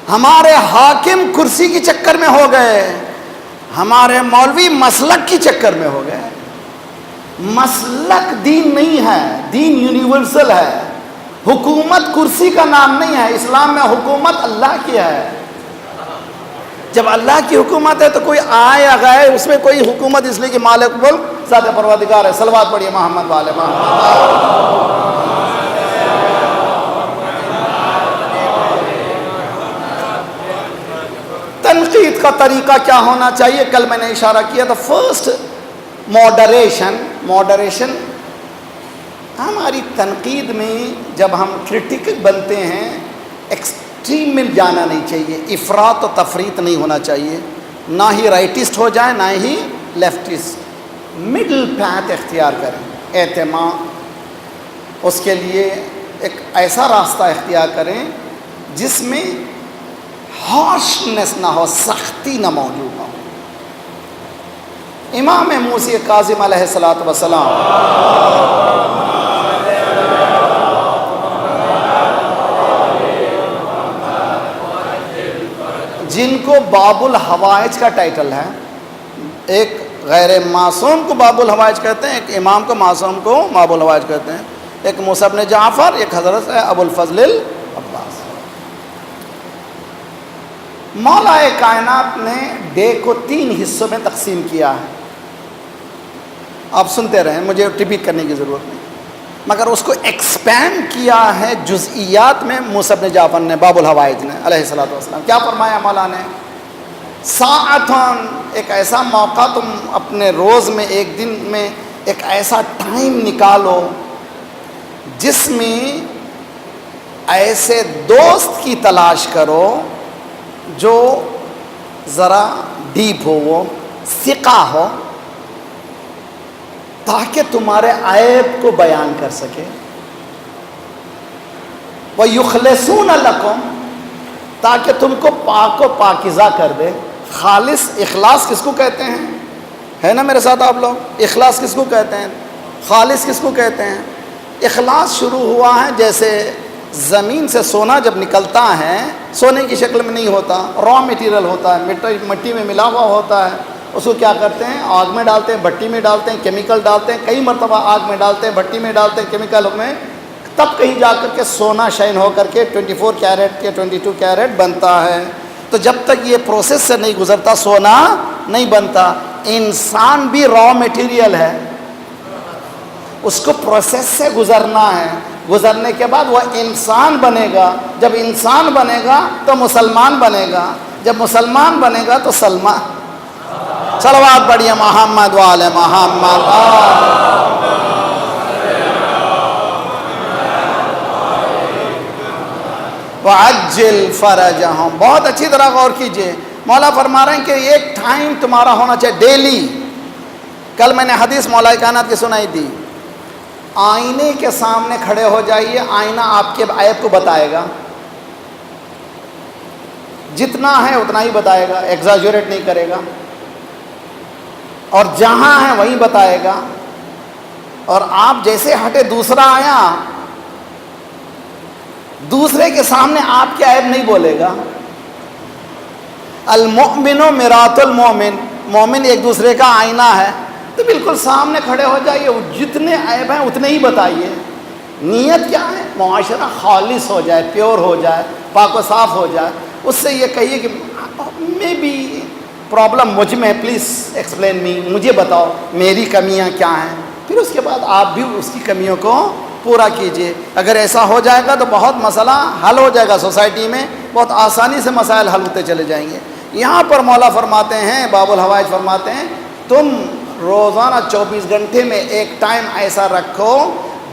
Speaker 1: ہمارے حاکم کرسی کی چکر میں ہو گئے، ہمارے مولوی مسلک کی چکر میں ہو گئے۔ مسلک دین نہیں ہے، دین یونیورسل ہے۔ حکومت کرسی کا نام نہیں ہے، اسلام میں حکومت اللہ کی ہے۔ جب اللہ کی حکومت ہے تو کوئی آئے یا گئے اس میں کوئی حکومت، اس لیے کہ مالک ملک ذات پروردگار ہے۔ صلوات پڑھیے محمد والے محمد۔ تنقید تنقید کا طریقہ کیا ہونا چاہیے؟ کل میں نے اشارہ کیا تھا، فرسٹ ماڈریشن. ہماری تنقید میں جب ہم کرٹیکل بنتے ہیں ایکسٹریم میں جانا نہیں چاہیے، افراط و تفریط نہیں ہونا چاہیے، نہ ہی رائٹسٹ ہو جائے نہ ہی لیفٹسٹ، مڈل پاتھ اختیار کریں. اعتماد، اس کے لیے ایک ایسا راستہ اختیار کریں جس میں ہارشنس نہ ہو، سختی نہ موجود ہو. امام موسی کاظم علیہ الصلوۃ والسلام جن کو باب الحوائج کا ٹائٹل ہے، ایک غیر معصوم کو باب الحوائج کہتے ہیں، ایک امام کو معصوم کو باب الحوائج کہتے ہیں، ایک موسیٰ بن جعفر، ایک حضرت ابو الفضل العباس. مولا کائنات نے ڈے کو 3 حصوں میں تقسیم کیا ہے. آپ سنتے رہیں، مجھے ریپیٹ کرنے کی ضرورت نہیں، مگر اس کو ایکسپینڈ کیا ہے جزئیات میں موسیٰ بن جعفر نے، باب الحوائج نے علیہ الصلوۃ والسلام. کیا فرمایا مولا نے؟ ساعتن، ایک ایسا موقع تم اپنے روز میں، ایک دن میں ایک ایسا ٹائم نکالو جس میں ایسے دوست کی تلاش کرو جو ذرا ڈیپ ہو، وہ ثقہ ہو، تاکہ تمہارے عیب کو بیان کر سکے. وَيُخْلِصُونَ لَكُمْ، تاکہ تم کو پاک و پاکیزہ کر دے. خالص، اخلاص کس کو کہتے ہیں؟ ہے نا میرے ساتھ آپ لوگ؟ اخلاص کس کو کہتے ہیں؟ خالص کس کو کہتے ہیں؟ اخلاص شروع ہوا ہے جیسے زمین سے سونا جب نکلتا ہے، سونے کی شکل میں نہیں ہوتا، را میٹیریل ہوتا ہے، مٹی میں ملا ہوا ہوتا ہے. اس کو کیا کرتے ہیں؟ آگ میں ڈالتے ہیں، بھٹی میں ڈالتے ہیں، کیمیکل ڈالتے ہیں، کئی مرتبہ آگ میں ڈالتے ہیں، بھٹی میں ڈالتے ہیں، کیمیکل میں، تب کہیں جا کر کے سونا شائن ہو کر کے 24 کیرٹ یا 22 کیرٹ بنتا ہے. تو جب تک یہ پروسیس سے نہیں گزرتا سونا نہیں بنتا. انسان بھی را میٹیریل ہے، اس کو پروسیس سے گزرنا ہے، گزرنے کے بعد وہ انسان بنے گا. جب انسان بنے گا تو مسلمان بنے گا، جب مسلمان بنے گا تو سلمان. صلوات پڑھیے محمد وآل محمد. وعجل فرجہم. بہت اچھی طرح غور کیجئے. مولا فرما رہے ہیں کہ ایک ٹائم تمہارا ہونا چاہیے ڈیلی. کل میں نے حدیث مولا کائنات کی سنائی تھی، آئینے کے سامنے کھڑے ہو جائیے، آئینہ آپ کے عیب کو بتائے گا، جتنا ہے اتنا ہی بتائے گا، ایگزاجریٹ نہیں کرے گا، اور جہاں ہے وہیں بتائے گا. اور آپ جیسے ہٹے دوسرا آیا، دوسرے کے سامنے آپ کے عیب نہیں بولے گا. المؤمن مرآۃ المؤمن، مومن ایک دوسرے کا آئینہ ہے. تو بالکل سامنے کھڑے ہو جائیے، جتنے عیب ہیں اتنے ہی بتائیے. نیت کیا ہے؟ معاشرہ خالص ہو جائے، پیور ہو جائے، پاک و صاف ہو جائے. اس سے یہ کہیے کہ میں بھی پرابلم مجھ میں، پلیز ایکسپلین می، مجھے بتاؤ میری کمیاں کیا ہیں. پھر اس کے بعد آپ بھی اس کی کمیوں کو پورا کیجئے. اگر ایسا ہو جائے گا تو بہت مسئلہ حل ہو جائے گا. سوسائٹی میں بہت آسانی سے مسائل حل ہوتے چلے جائیں گے. یہاں پر مولا فرماتے ہیں، باب الحوائج فرماتے ہیں، تم روزانہ 24 گھنٹے میں ایک ٹائم ایسا رکھو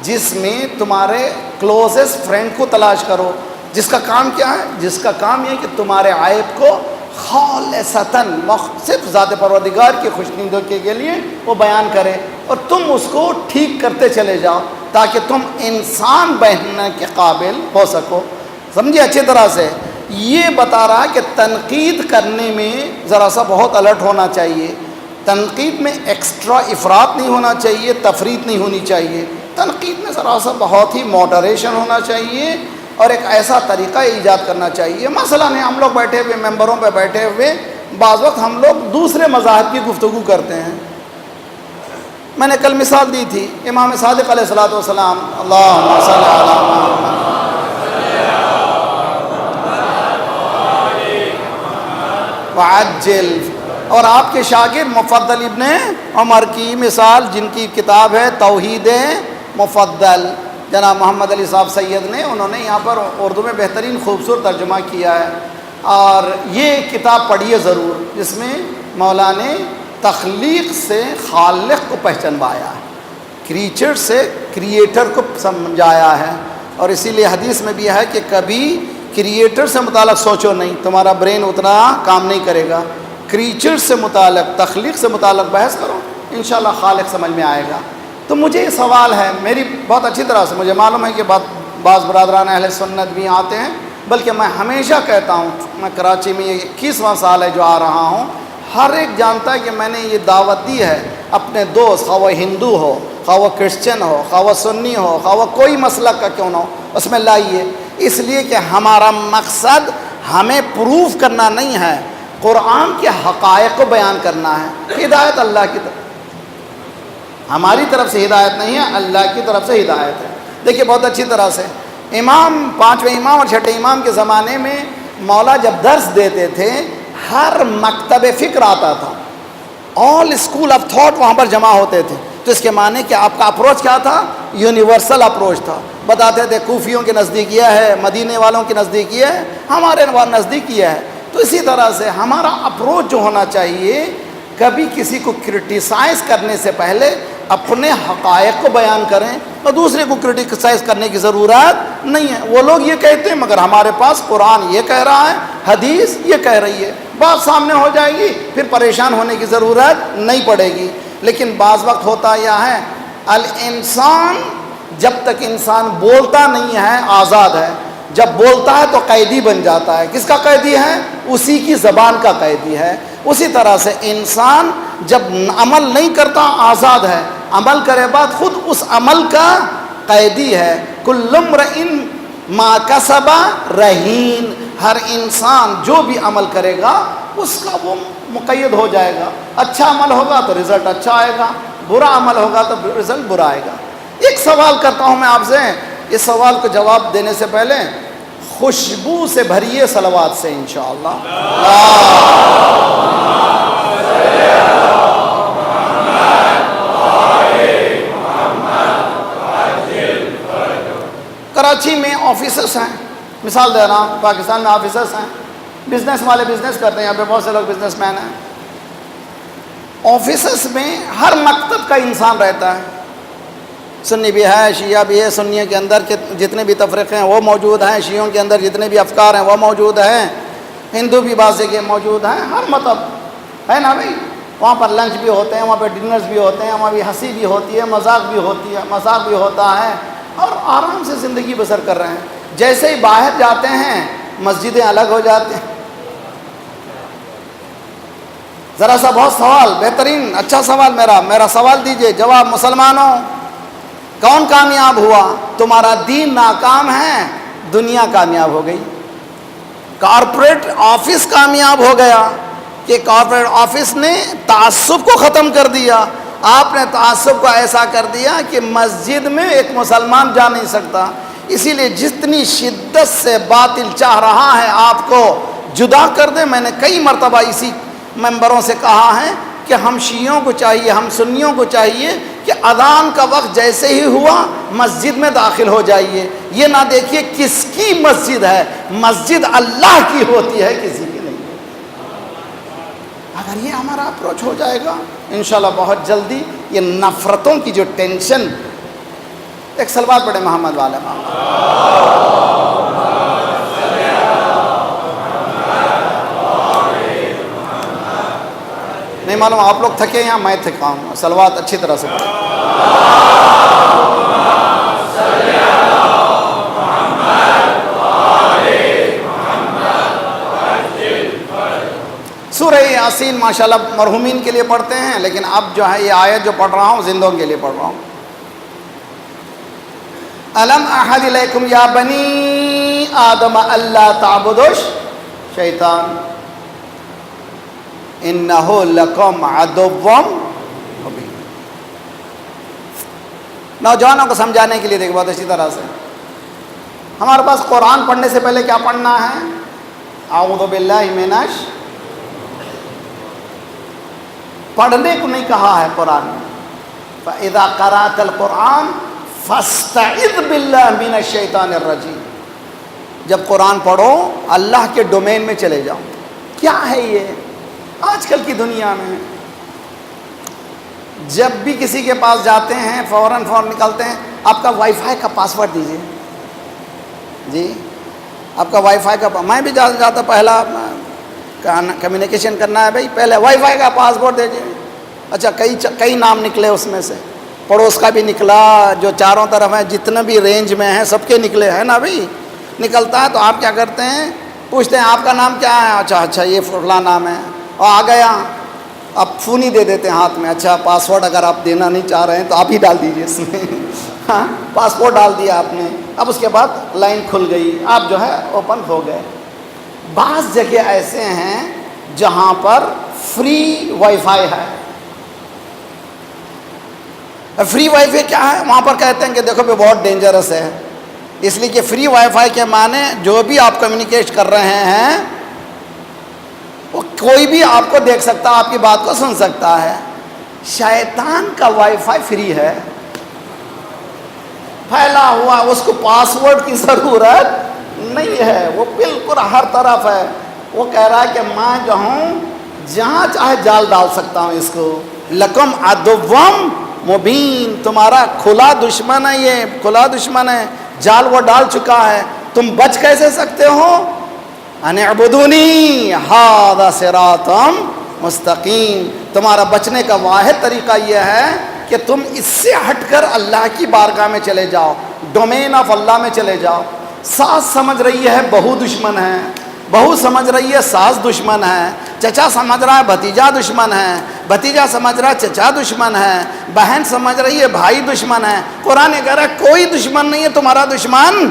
Speaker 1: جس میں تمہارے کلوزسٹ فرینڈ کو تلاش کرو، جس کا کام کیا ہے؟ جس کا کام یہ ہے کہ تمہارے عیب کو خالصتاً صرف ذات پروردگار کی خوشنودی کے لیے وہ بیان کرے، اور تم اس کو ٹھیک کرتے چلے جاؤ تاکہ تم انسان بننے کے قابل ہو سکو. سمجھے اچھی طرح سے؟ یہ بتا رہا ہے کہ تنقید کرنے میں ذرا سا بہت الرٹ ہونا چاہیے. تنقید میں ایکسٹرا افراط نہیں ہونا چاہیے، تفریط نہیں ہونی چاہیے. تنقید میں ذرا سا بہت ہی ماڈریشن ہونا چاہیے اور ایک ایسا طریقہ ایجاد کرنا چاہیے. مثلا ہم لوگ بیٹھے ہوئے ممبروں پہ بیٹھے ہوئے، بعض وقت ہم لوگ دوسرے مذاہب کی گفتگو کرتے ہیں. میں نے کل مثال دی تھی امام صادق علیہ الصلوۃ والسلام، اللہم صل علی محمد. وعجل. اور آپ کے شاگرد مفضل ابن عمر کی مثال، جن کی کتاب ہے توحید مفضل، جناب محمد علی صاحب سید نے، انہوں نے یہاں پر اردو میں بہترین خوبصورت ترجمہ کیا ہے. اور یہ کتاب پڑھیے ضرور، جس میں مولا نے تخلیق سے خالق کو پہچانوایا ہے، کریچر سے کریٹر کو سمجھایا ہے. اور اسی لیے حدیث میں بھی ہے کہ کبھی کریٹر سے متعلق سوچو نہیں، تمہارا برین اتنا کام نہیں کرے گا. کریچر سے متعلق، تخلیق سے متعلق بحث کرو، انشاءاللہ خالق سمجھ میں آئے گا. تو مجھے یہ سوال ہے، میری بہت اچھی طرح سے مجھے معلوم ہے کہ بعض برادران اہل سنت بھی آتے ہیں، بلکہ میں ہمیشہ کہتا ہوں، میں کراچی میں یہ 21واں سال ہے جو آ رہا ہوں، ہر ایک جانتا ہے کہ میں نے یہ دعوت دی ہے اپنے دوست، خواہ وہ ہندو ہو، خواہ وہ کرسچن ہو، خواہ وہ سنی ہو، خواہ وہ کوئی مسلک کا کیوں نہ ہو، اس میں لائیے. اس لیے کہ ہمارا مقصد ہمیں پروف کرنا نہیں ہے، قرآن کے حقائق کو بیان کرنا ہے. ہدایت اللہ کی طرف، ہماری طرف سے ہدایت نہیں ہے، اللہ کی طرف سے ہدایت ہے. دیکھیے بہت اچھی طرح سے امام، 5ویں امام اور 6ٹھے امام کے زمانے میں مولا جب درس دیتے تھے، ہر مکتب فکر آتا تھا، آل اسکول آف تھاٹ وہاں پر جمع ہوتے تھے. تو اس کے معنی کہ آپ کا اپروچ کیا تھا؟ یونیورسل اپروچ تھا. بتاتے تھے کوفیوں کے نزدیک یہ ہے، مدینے والوں کے نزدیک یہ ہے، ہمارے نزدیک یہ ہے. تو اسی طرح سے ہمارا اپروچ جو ہونا چاہیے، کبھی کسی کو کرٹیسائز کرنے سے پہلے اپنے حقائق کو بیان کریں، اور دوسرے کو کرٹیسائز کرنے کی ضرورت نہیں ہے. وہ لوگ یہ کہتے ہیں مگر ہمارے پاس قرآن یہ کہہ رہا ہے، حدیث یہ کہہ رہی ہے، بات سامنے ہو جائے گی، پھر پریشان ہونے کی ضرورت نہیں پڑے گی. لیکن بعض وقت ہوتا یہ ہے، الانسان جب تک انسان بولتا نہیں ہے آزاد ہے، جب بولتا ہے تو قیدی بن جاتا ہے. کس کا قیدی ہے؟ اسی کی زبان کا قیدی ہے. اسی طرح سے انسان جب عمل نہیں کرتا آزاد ہے، عمل کرے بعد خود اس عمل کا قیدی ہے. کل امرئ ما کسب رہین، ہر انسان جو بھی عمل کرے گا اس کا وہ مقید ہو جائے گا. اچھا عمل ہوگا تو رزلٹ اچھا آئے گا، برا عمل ہوگا تو رزلٹ برا آئے گا. ایک سوال کرتا ہوں میں آپ سے، اس سوال کو جواب دینے سے پہلے خوشبو سے بھریے صلوات سے انشاءاللہ. کراچی میں آفیسرس ہیں، مثال دے رہا ہوں، پاکستان میں آفیسرس ہیں، بزنس والے بزنس کرتے ہیں، یہاں پہ بہت سے لوگ بزنس مین ہیں. آفیسرس میں ہر مکتب کا انسان رہتا ہے، سنی بھی ہے، شیعہ بھی ہے، سنیوں کے اندر کے جتنے بھی تفریقے ہیں وہ موجود ہیں، شیعوں کے اندر جتنے بھی افکار ہیں وہ موجود ہیں، ہندو بھی بعض جگہ موجود ہیں، ہر مطلب ہے نا بھائی. وہاں پر لنچ بھی ہوتے ہیں، وہاں پہ ڈنرز بھی ہوتے ہیں، وہاں بھی ہنسی بھی ہوتی ہے، مذاق بھی ہوتی ہے، مذاق بھی ہوتا ہے، اور آرام سے زندگی بسر کر رہے ہیں. جیسے ہی باہر جاتے ہیں مسجدیں الگ ہو جاتے ہیں. ذرا سا بہت سوال، بہترین اچھا سوال، میرا سوال دیجئے جواب. مسلمانوں کون کامیاب ہوا؟ تمہارا دین ناکام ہے، دنیا کامیاب ہو گئی. کارپوریٹ آفس کامیاب ہو گیا کہ کارپوریٹ آفس نے تعصب کو ختم کر دیا. آپ نے تعصب کو ایسا کر دیا کہ مسجد میں ایک مسلمان جا نہیں سکتا. اسی لیے جتنی شدت سے باطل چاہ رہا ہے آپ کو جدا کر دے. میں نے کئی مرتبہ اسی ممبروں سے کہا ہے کہ ہم شیعوں کو چاہیے، ہم سنیوں کو چاہیے کہ اذان کا وقت جیسے ہی ہوا مسجد میں داخل ہو جائیے. یہ نہ دیکھیے کس کی مسجد ہے، مسجد اللہ کی ہوتی ہے، کسی کی نہیں. اگر یہ ہمارا اپروچ ہو جائے گا انشاءاللہ بہت جلدی یہ نفرتوں کی جو ٹینشن. ایک صلوات پڑھے محمد والے نہیں معلوم آپ لوگ تھکے یا میں تھکا ہوں. صلوات اچھی طرح سے پڑھیں. سورہ یاسین ماشاءاللہ مرحومین کے لیے پڑھتے ہیں، لیکن اب جو ہے یہ آیت جو پڑھ رہا ہوں زندوں کے لیے پڑھ رہا ہوں. الم احد الیکم یا بنی آدم اللہ تعبدوا الشیطان انہ لکم عدو مبین. نوجوانوں کو سمجھانے کے لیے دیکھ بہت اچھی طرح سے، ہمارے پاس قرآن پڑھنے سے پہلے کیا پڑھنا ہے؟ اعوذ باللہ من پڑھنے کو نہیں کہا ہے قرآن میں. فَإِذَا قَرَأْتَ الْقُرْآنَ فَاسْتَعِذْ بِاللَّهِ مِنَ الشَّيْطَانِ الرَّجِيمِ. جب قرآن پڑھو اللہ کے ڈومین میں چلے جاؤ. کیا ہے یہ آج کل کی دنیا میں؟ جب بھی کسی کے پاس جاتے ہیں فوراً نکالتے ہیں، آپ کا وائی فائی کا پاسورڈ دیجیے. جی آپ کا وائی فائی کا، میں بھی جاتا پہلا کمیونیکیشن کرنا ہے بھائی، پہلے وائی فائی کا پاسورڈ دیجیے. اچھا کئی نام نکلے اس میں سے، پڑوس کا بھی نکلا، جو چاروں طرف ہیں جتنے بھی رینج میں ہیں سب کے نکلے ہیں نا بھائی. نکلتا ہے تو آپ کیا کرتے ہیں، پوچھتے ہیں آپ کا نام کیا ہے، اچھا یہ فلاں نام ہے، اور آ گیا. آپ فون ہی دے دیتے ہیں ہاتھ میں. اچھا پاسورڈ اگر آپ دینا نہیں چاہ رہے ہیں تو آپ ہی ڈال دیجیے اس میں. ہاں پاسورڈ ڈال دیا آپ نے، اب اس کے بعد لائن کھل گئی، آپ جو ہے اوپن ہو گئے. بعض جگہ ایسے ہیں جہاں پر فری وائی فائی ہے. فری وائی فائی کیا ہے؟ وہاں پر کہتے ہیں کہ دیکھو بھی بہت ڈینجرس ہے، اس لیے کہ فری وائی فائی کے معنی جو بھی آپ کمیونیکیٹ کر رہے ہیں وہ کوئی بھی آپ کو دیکھ سکتا، آپ کی بات کو سن سکتا ہے. شیطان کا وائی فائی فری ہے، پھیلا ہوا، اس کو پاسورڈ کی ضرورت نہیں ہے، وہ بالکل ہر طرف ہے. وہ کہہ رہا ہے کہ میں جو ہوں جہاں چاہے جال ڈال سکتا ہوں اس کو. لکم عدوم مبین، تمہارا کھلا دشمن ہے، یہ کھلا دشمن ہے، جال وہ ڈال چکا ہے. تم بچ کیسے سکتے ہو؟ ان اعبدونی ھذا صراط مستقیم. تمہارا بچنے کا واحد طریقہ یہ ہے کہ تم اس سے ہٹ کر اللہ کی بارگاہ میں چلے جاؤ، ڈومین آف اللہ میں چلے جاؤ. ساس سمجھ رہی ہے بہو دشمن ہے، بہو سمجھ رہی ہے ساس دشمن ہے، چچا سمجھ رہا ہے بھتیجا دشمن ہے، بھتیجا سمجھ رہا ہے چچا دشمن ہے، بہن سمجھ رہی ہے بھائی دشمن ہے. قرآن کہہ رہا ہے کوئی دشمن نہیں ہے، تمہارا دشمن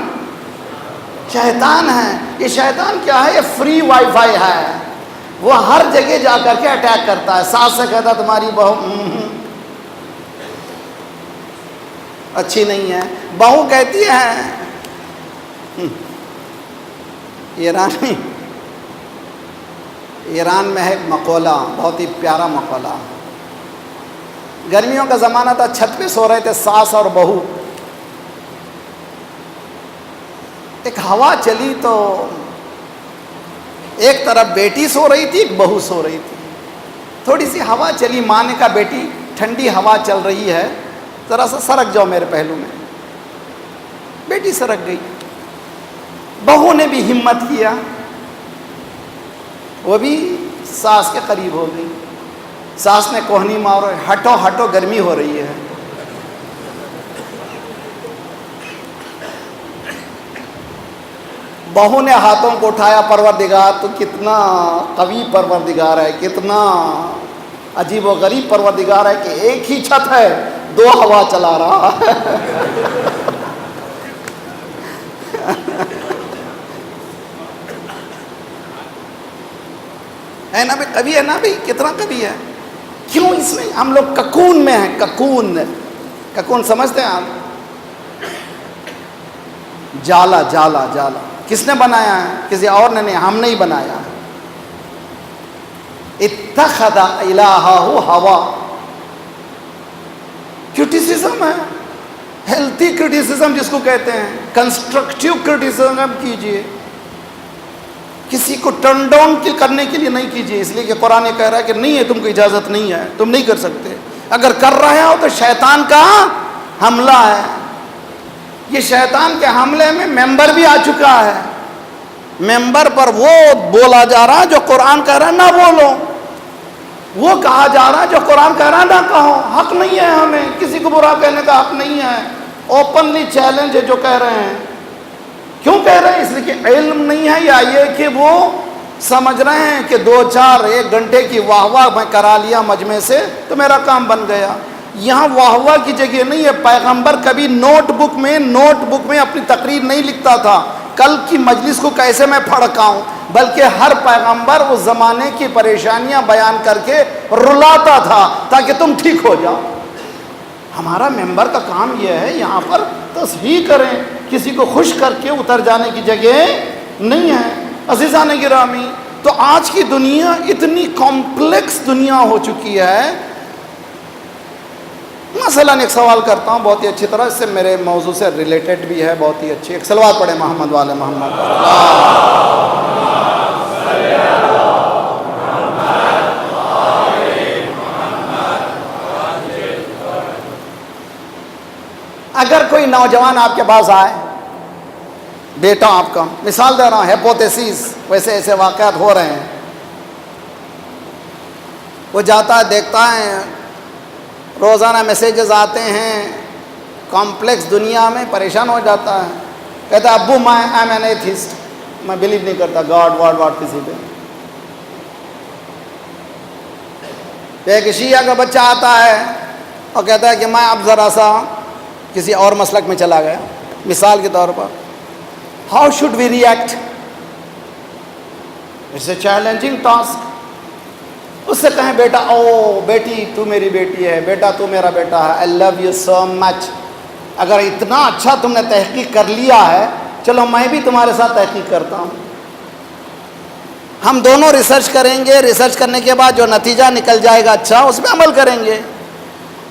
Speaker 1: شیطان ہے. یہ شیطان کیا ہے؟ یہ فری وائی فائی ہے، وہ ہر جگہ جا کر کے اٹیک کرتا ہے. ساس سے کہتا ہے تمہاری بہو اچھی نہیں ہے، بہو کہتی ہے ایران میں ہے ایک مقولہ، بہت ہی پیارا مقولہ. گرمیوں کا زمانہ تھا، چھت پہ سو رہے تھے ساس اور بہو. ایک ہوا چلی تو ایک طرف بیٹی سو رہی تھی، ایک بہو سو رہی تھی. تھوڑی سی ہوا چلی، ماں نے کہا بیٹی ٹھنڈی ہوا چل رہی ہے، ذرا سا سرک جاؤ میرے پہلو میں. بیٹی سرک گئی. بہو نے بھی ہمت کیا، وہ بھی ساس کے قریب ہو گئی. ساس نے کوہنی مارو، ہٹو ہٹو گرمی ہو رہی ہے. بہو نے ہاتھوں کو اٹھایا، پروردگار تو کتنا قوی پروردگار ہے، کتنا عجیب و غریب پروردگار ہے کہ ایک ہی چھت ہے، دو ہوا چلا رہا ہے. ہے نا بھائی، قوی ہے نا بھائی، کتنا قوی ہے. کیوں؟ اس میں ہم لوگ ککون میں ہیں. ککون سمجھتے ہیں آپ؟ جالا جالا جالا. کس نے بنایا ہے؟ کسی اور نے نہیں، ہم نے ہی بنایا. اتخذ الہہ ہوا. کرٹیسزم ہے، ہیلتھی کرٹیسزم جس کو کہتے ہیں، کنسٹرکٹیو کرٹیسزم کیجئے، کسی کو ٹرن ڈاؤن کرنے کے لیے نہیں کیجئے. اس لیے کہ قرآن کہہ رہا ہے کہ نہیں ہے، تم کو اجازت نہیں ہے، تم نہیں کر سکتے. اگر کر رہے ہو تو شیطان کا حملہ ہے. یہ شیطان کے حملے میں ممبر بھی آ چکا ہے. ممبر پر وہ بولا جا رہا ہے جو قرآن کہہ رہا ہے نہ بولو، وہ کہا جا رہا ہے جو قرآن کہہ رہا ہے نہ کہو. حق نہیں ہے، ہمیں کسی کو برا کہنے کا حق نہیں ہے. اوپنلی چیلنج ہے جو کہہ رہے ہیں. کیوں کہہ رہے ہیں؟ اس لیے کہ علم نہیں ہے، یا یہ کہ وہ سمجھ رہے ہیں کہ 2-4-1 گھنٹے کی واہ واہ میں کرا لیا مجمع سے تو میرا کام بن گیا. یہاں واہ واہ کی جگہ نہیں ہے. پیغمبر کبھی نوٹ بک میں اپنی تقریر نہیں لکھتا تھا کل کی مجلس کو کیسے میں پھڑکاؤں، بلکہ ہر پیغمبر اس زمانے کی پریشانیاں بیان کر کے رلاتا تھا تاکہ تم ٹھیک ہو جاؤ. ہمارا ممبر کا کام یہ ہے یہاں پر تصحیح کریں، کسی کو خوش کر کے اتر جانے کی جگہ نہیں ہے. عزیزان گرامی، تو آج کی دنیا اتنی کمپلیکس دنیا ہو چکی ہے مثلاً ایک سوال کرتا ہوں بہت ہی اچھی طرح، اس سے میرے موضوع سے ریلیٹڈ بھی ہے، بہت ہی اچھی، ایک صلوات پڑھے محمد والے محمد۔ اگر کوئی نوجوان آپ کے پاس آئے، بیٹا آپ کا، مثال دے رہا ہوں، ہیپوتھیسس، ویسے ایسے واقعات ہو رہے ہیں، وہ جاتا ہے دیکھتا ہے روزانہ میسیجز آتے ہیں، کمپلیکس دنیا میں پریشان ہو جاتا ہے، کہتا ہے ابو میں ایم این ایتھسٹ، میں بلیو نہیں کرتا گاڈ واڈ کسی پہ۔ ایک شیعہ کا بچہ آتا ہے اور کہتا ہے کہ میں اب ذرا سا کسی اور مسلک میں چلا گیا، مثال کے طور پر، how should we react? It's a challenging task. اس سے کہیں بیٹا، او بیٹی تو میری بیٹی ہے، بیٹا تو میرا بیٹا ہے، آئی لو یو سو مچ، اگر اتنا اچھا تم نے تحقیق کر لیا ہے، چلو میں بھی تمہارے ساتھ تحقیق کرتا ہوں، ہم دونوں ریسرچ کریں گے، ریسرچ کرنے کے بعد جو نتیجہ نکل جائے گا اچھا، اس پہ عمل کریں گے۔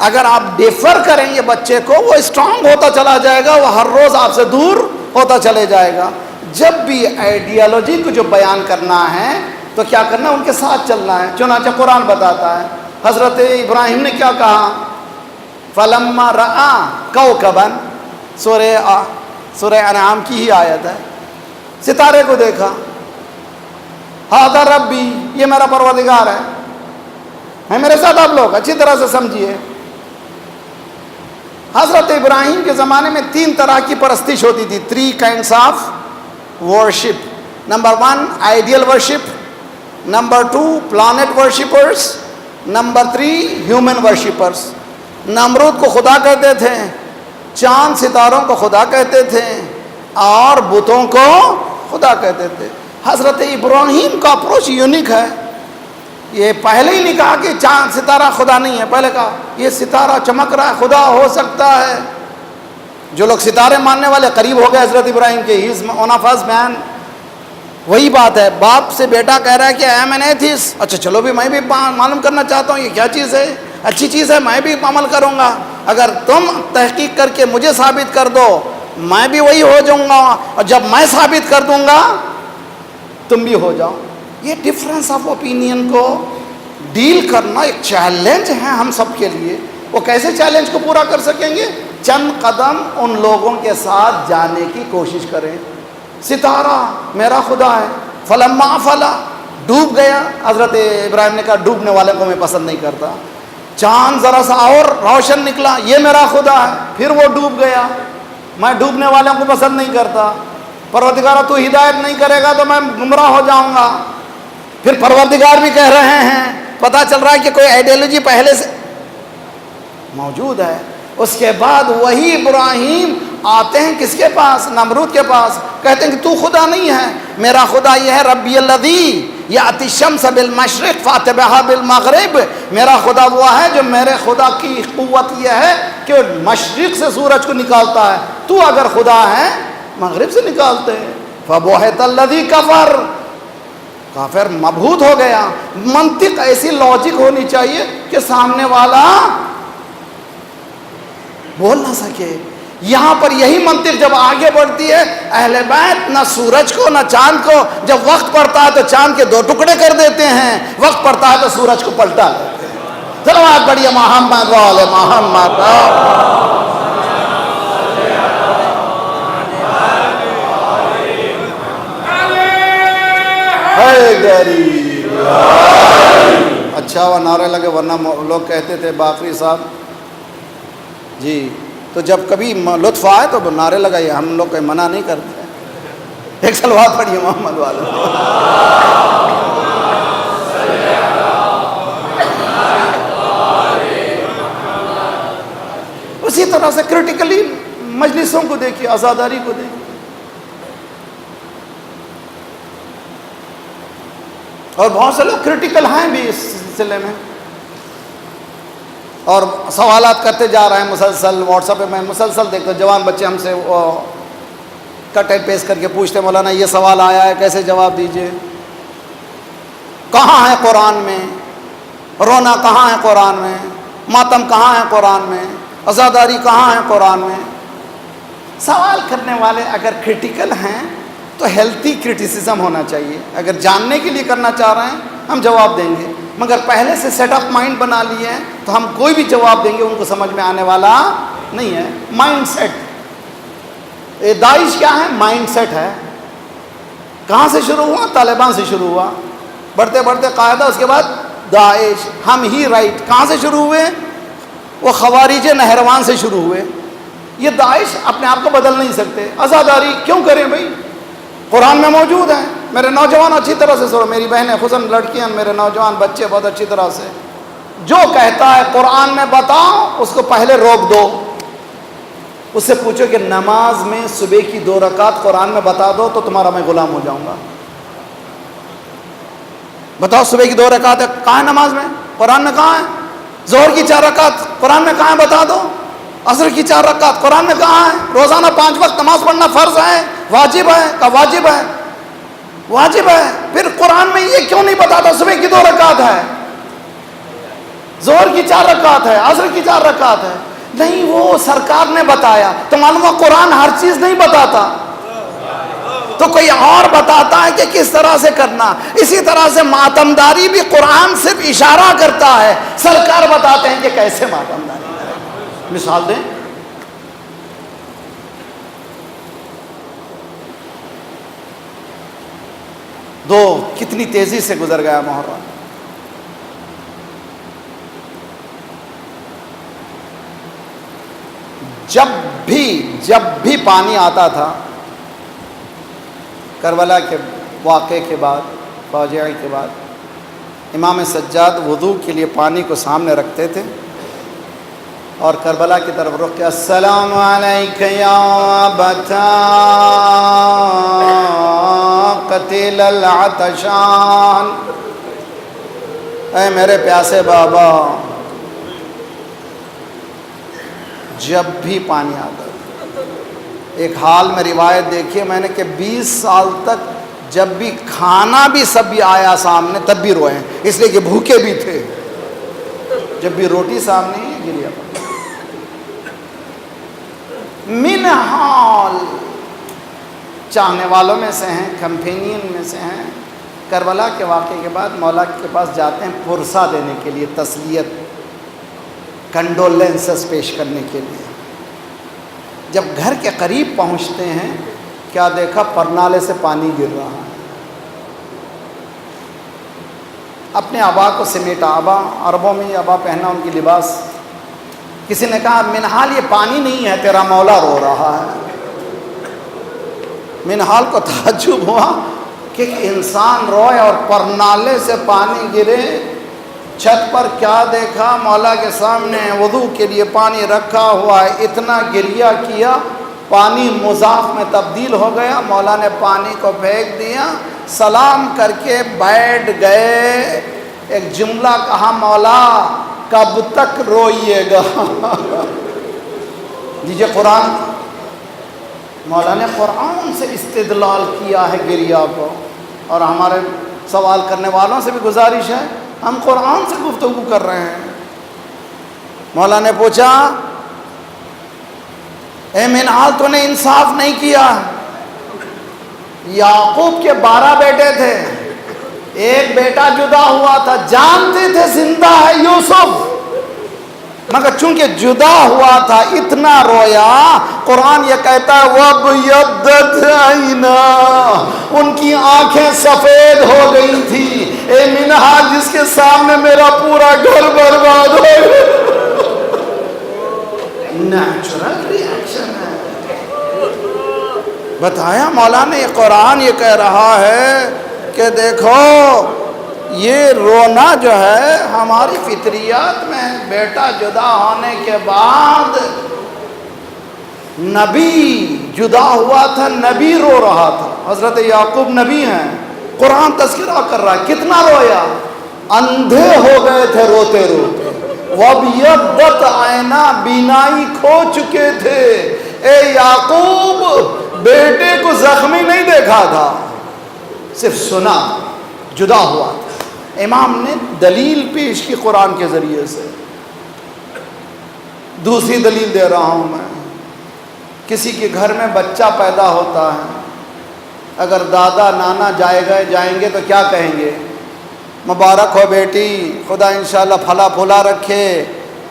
Speaker 1: اگر آپ ڈیفر کریں گے بچے کو، وہ اسٹرانگ ہوتا چلا جائے گا، وہ ہر روز آپ سے دور ہوتا چلے جائے گا۔ جب بھی آئیڈیالوجی کو جو بیان کرنا ہے تو کیا کرنا ہے؟ ان کے ساتھ چلنا ہے۔ چنانچہ قرآن بتاتا ہے، حضرت ابراہیم نے کیا کہا؟ فَلَمَّا رَأَىٰ كَوْكَبًا، سورہ انعام کی ہی آیت ہے، ستارے کو دیکھا، ہَذَا رَبِّی، یہ میرا پروردگار ہے میرے ساتھ۔ آپ لوگ اچھی طرح سے سمجھیے، حضرت ابراہیم کے زمانے میں 3 طرح کی پرستش ہوتی تھی، 3 kinds of worship۔ Number 1 ideal worship, number 2 plant worshippers, number 3 human worshippers. نمرود کو خدا کہتے تھے، چاند ستاروں کو خدا کہتے تھے، اور بتوں کو خدا کہتے تھے۔ حضرت ابراہیم کا اپروچ یونیک ہے، یہ پہلے ہی نہیں کہا کہ چاند ستارہ خدا نہیں ہے، پہلے کہا یہ ستارہ چمک رہا ہے، خدا ہو سکتا ہے۔ جو لوگ ستارے ماننے والے قریب ہو گئے حضرت ابراہیم کے، ہی از ون آف اس مین۔ وہی بات ہے، باپ سے بیٹا کہہ رہا ہے کہ ایم این ایتھسٹ، اچھا چلو بھی میں بھی معلوم کرنا چاہتا ہوں یہ کیا چیز ہے، اچھی چیز ہے، میں بھی عمل کروں گا، اگر تم تحقیق کر کے مجھے ثابت کر دو میں بھی وہی ہو جاؤں گا، اور جب میں ثابت کر دوں گا تم بھی ہو جاؤ۔ یہ ڈفرینس آف اوپینین کو ڈیل کرنا ایک چیلنج ہے ہم سب کے لیے۔ وہ کیسے چیلنج کو پورا کر سکیں گے؟ چند قدم ان لوگوں کے ساتھ جانے کی کوشش کریں۔ ستارہ میرا خدا ہے، فلما فلا، ڈوب گیا، حضرت ابراہیم نے کہا ڈوبنے والے کو میں پسند نہیں کرتا۔ چاند ذرا سا اور روشن نکلا، یہ میرا خدا ہے، پھر وہ ڈوب گیا، میں ڈوبنے والوں کو پسند نہیں کرتا۔ پروردگار تو ہدایت نہیں کرے گا تو میں گمراہ ہو جاؤں گا۔ پھر پروردگار بھی کہہ رہے ہیں، پتہ چل رہا ہے کہ کوئی آئیڈیالوجی پہلے سے موجود ہے۔ اس کے بعد وہی ابراہیم آتے ہیں کس کے پاس؟ نمرود کے پاس، کہتے ہیں کہ تو خدا نہیں ہے، میرا خدا یہ ہے، ربی الذی یأتی الشمس بالمشرق فأت بہا بالمغرب، میرا خدا وہ ہے جو، میرے خدا کی قوت یہ ہے کہ مشرق سے سورج کو نکالتا ہے، تو اگر خدا ہے مغرب سے نکالتے ہیں۔ فبہت الذی کفر، کافر مبہوت ہو گیا۔ منطق ایسی لاجک ہونی چاہیے کہ سامنے والا بول نہ سکے۔ یہاں پر یہی منطق جب آگے بڑھتی ہے، اہل بیت نہ سورج کو نہ چاند کو، جب وقت پڑتا ہے تو چاند کے 2 ٹکڑے کر دیتے ہیں، وقت پڑتا ہے تو سورج کو پلٹا دیتے ہیں۔ صلوات پڑھیے محمد والے محمد۔ اچھا وہ نعرے لگے، ورنہ لوگ کہتے تھے باقری صاحب جی، تو جب کبھی لطف آئے تو نعرے لگائیے، ہم لوگ کوئی منع نہیں کرتے۔ ایک صلوات پڑھیے محمد والے۔ اسی طرح سے کرٹیکلی مجلسوں کو دیکھیے، عزاداری کو دیکھیے، اور بہت سے لوگ کرٹیکل ہیں بھی اس سلسلے میں، اور سوالات کرتے جا رہے ہیں مسلسل۔ واٹس ایپ پہ میں مسلسل دیکھتا ہوں، جوان بچے ہم سے وہ کٹ اینڈ پیسٹ کر کے پوچھتے ہیں، مولانا یہ سوال آیا ہے کیسے جواب دیجئے؟ کہاں ہے قرآن میں؟ رونا کہاں ہے قرآن میں؟ ماتم کہاں ہے قرآن میں؟ عزاداری کہاں ہے قرآن میں؟ سوال کرنے والے اگر کرٹیکل ہیں تو ہیلتھی کرٹیسزم ہونا چاہیے. اگر جاننے کے لیے کرنا چاہ رہے ہیں ہم جواب دیں گے، مگر پہلے سے سیٹ آف مائنڈ بنا لیے ہیں تو ہم کوئی بھی جواب دیں گے ان کو سمجھ میں آنے والا نہیں ہے. مائنڈ سیٹ، داعش کیا ہے؟ مائنڈ سیٹ ہے. کہاں سے شروع ہوا؟ طالبان سے شروع ہوا، بڑھتے بڑھتے قاعدہ، اس کے بعد داعش. ہم ہی رائٹ. کہاں سے شروع ہوئے؟ وہ خوارج نہروان سے شروع ہوئے. یہ داعش اپنے آپ کو بدل نہیں سکتے. عزاداری کیوں کریں بھائی؟ قرآن میں موجود ہے. میرے نوجوان اچھی طرح سے سنو، میری بہنیں خصوصاً لڑکیاں، میرے نوجوان بچے بہت اچھی طرح سے، جو کہتا ہے قرآن میں بتاؤ اس کو پہلے روک دو. اس سے پوچھو کہ نماز میں صبح کی 2 رکعت قرآن میں بتا دو تو تمہارا میں غلام ہو جاؤں گا. بتاؤ صبح کی 2 رکعت ہے، کہاں ہے نماز میں؟ قرآن میں کہاں ہے؟ ظہر کی 4 رکعت قرآن میں کہاں ہے؟ بتا دو. عصر کی 4 رکعت قرآن میں کہاں ہے؟ روزانہ 5 وقت نماز پڑھنا فرض ہے، واجب ہے کا واجب ہے، واجب ہے. پھر قرآن میں یہ کیوں نہیں بتاتا صبح کی 2 رکعت ہے، ظہر کی 4 رکعت ہے، عصر کی 4 رکعت ہے؟ نہیں، وہ سرکار نے بتایا. تو معلوم ہے قرآن ہر چیز نہیں بتاتا، تو کوئی اور بتاتا ہے کہ کس طرح سے کرنا. اسی طرح سے ماتمداری بھی قرآن صرف اشارہ کرتا ہے، سرکار بتاتے ہیں کہ کیسے ماتمداری کریں. مثال دیں. کتنی تیزی سے گزر گیا محرم. جب بھی پانی آتا تھا کربلا کے واقعے کے بعد، فاجعے کے بعد، امام سجاد وضو کے لیے پانی کو سامنے رکھتے تھے اور کربلا کی طرف رخ کے السلام علیک یا ابتا قتیل العطشان، اے میرے پیاسے بابا. جب بھی پانی آتا تھا. ایک حال میں روایت دیکھیے میں نے کہ 20 سال تک جب بھی کھانا بھی سب بھی آیا سامنے تب بھی روئے، اس لیے کہ بھوکے بھی تھے. جب بھی روٹی سامنے گریا. منحال چاہنے والوں میں سے ہیں، کمپینین میں سے ہیں. کربلا کے واقعے کے بعد مولا کے پاس جاتے ہیں پرسہ دینے کے لیے، تسلیت، کنڈولنسز پیش کرنے کے لیے. جب گھر کے قریب پہنچتے ہیں کیا دیکھا؟ پرنالے سے پانی گر رہا ہے. اپنے آبا کو سمیٹا. آبا عربوں میں یہ آبا پہنا ان کی لباس. کسی نے کہا منحال یہ پانی نہیں ہے، تیرا مولا رو رہا ہے. منحال کو تعجب ہوا کہ انسان روئے اور پرنالے سے پانی گرے. چھت پر کیا دیکھا؟ مولا کے سامنے وضو کے لیے پانی رکھا ہوا ہے. اتنا گریہ کیا پانی مضاف میں تبدیل ہو گیا. مولا نے پانی کو پھینک دیا، سلام کر کے بیٹھ گئے. ایک جملہ کہا مولا کب تک روئیے گا؟ دیجئے قرآن، مولا نے قرآن سے استدلال کیا ہے گریہ کو. اور ہمارے سوال کرنے والوں سے بھی گزارش ہے، ہم قرآن سے گفتگو کر رہے ہیں. مولا نے پوچھا اے منحال تو نے انصاف نہیں کیا. یعقوب کے 12 بیٹے تھے، ایک بیٹا جدا ہوا تھا، جانتے تھے زندہ ہے یوسف، مگر چونکہ جدا ہوا تھا اتنا رویا. قرآن یہ کہتا ہے وَابْيَضَّتْ عَيْنَاهُ، ان کی آنکھیں سفید ہو گئی تھی. اے منحال جس کے سامنے میرا پورا گھر برباد ہو گیا. نیچرل ریاکشن ہے. بتایا مولا نے یہ قرآن یہ کہہ رہا ہے کہ دیکھو یہ رونا جو ہے ہماری فطریات میں. بیٹا جدا ہونے کے بعد نبی جدا ہوا تھا، نبی رو رہا تھا. حضرت یعقوب نبی ہیں، قرآن تذکرہ کر رہا ہے. کتنا رویا؟ اندھے ہو گئے تھے روتے روتے. وَابْيَضَّتْ عَيْنَاهُ، بینائی کھو چکے تھے. اے یعقوب بیٹے کو زخمی نہیں دیکھا تھا، صرف سنا جدا ہوا تھا. امام نے دلیل پیش کی قرآن کے ذریعے سے. دوسری دلیل دے رہا ہوں میں، کسی کے گھر میں بچہ پیدا ہوتا ہے، اگر دادا نانا جائیں گے تو کیا کہیں گے؟ مبارک ہو بیٹی، خدا انشاءاللہ پھلا پھولا رکھے۔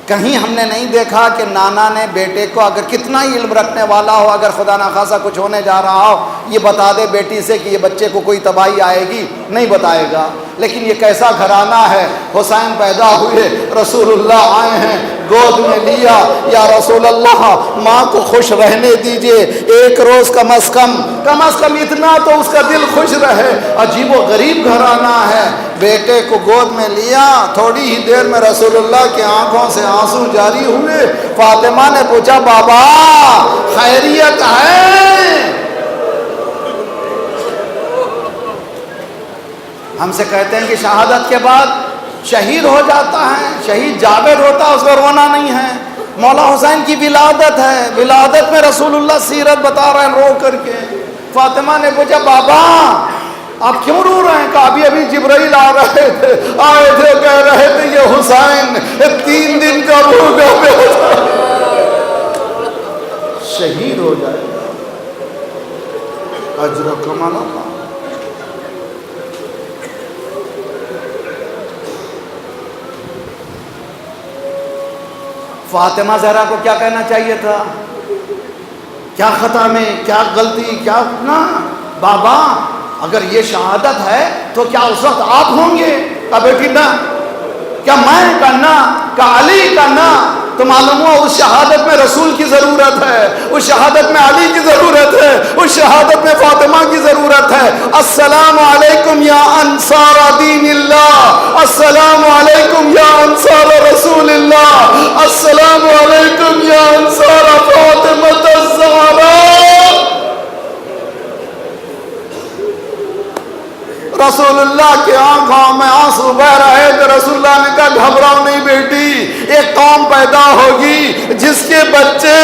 Speaker 1: کہیں ہم نے نہیں دیکھا کہ نانا نے بیٹے کو، اگر کتنا ہی علم رکھنے والا ہو، اگر خدا نخواستہ کچھ ہونے جا رہا ہو، یہ بتا دے بیٹی سے کہ یہ بچے کو کوئی تباہی آئے گی، نہیں بتائے گا۔ لیکن یہ کیسا گھرانہ ہے، حسین پیدا ہوئے، رسول اللہ آئے ہیں، گود میں لیا، یا رسول اللہ ماں کو خوش رہنے دیجئے، ایک روز کم از کم اتنا تو اس کا دل خوش رہے۔ عجیب و غریب گھرانہ ہے، بیٹے کو گود میں لیا، تھوڑی ہی دیر میں رسول اللہ کی آنکھوں سے آنسو جاری ہوئے۔ فاطمہ نے پوچھا بابا خیریت ہے؟ ہم سے کہتے ہیں کہ شہادت کے بعد شہید ہو جاتا ہے، شہید جابر ہوتا ہے، اس کو رونا نہیں ہے۔ مولا حسین کی ولادت ہے، ولادت میں رسول اللہ سیرت بتا رہے ہیں رو کر کے۔ فاطمہ نے پوچھا بابا آپ کیوں رو رہے ہیں؟ کہا ابھی جبرائیل آئے تھے کہہ رہے تھے یہ حسین 3 دن کا بھوکا پیاسا شہید ہو جائے گا، اجر و کمال اللہ۔ فاطمہ زہرا کو کیا کہنا چاہیے تھا؟ کیا خطا میں، کیا غلطی، کیا نا بابا اگر یہ شہادت ہے تو کیا اس وقت آپ ہوں گے؟ کہا بیٹی نہ، کیا میں کرنا، کیا علی کرنا؟ تو معلوم ہوا اس شہادت میں رسول کی ضرورت ہے، اس شہادت میں علی کی ضرورت ہے، اس شہادت میں فاطمہ کی ضرورت ہے۔ السلام علیکم یا انصار دین اللہ، السلام علیکم یا انصار رسول اللہ، السلام علیکم یا انصار فاطمہ الزہرا۔ رسول اللہ کی آنکھوں میں آنسو بہ رہے تھے۔ رسول اللہ نے کہا گھبراؤ نہیں بیٹی، ایک قوم پیدا ہوگی جس کے بچے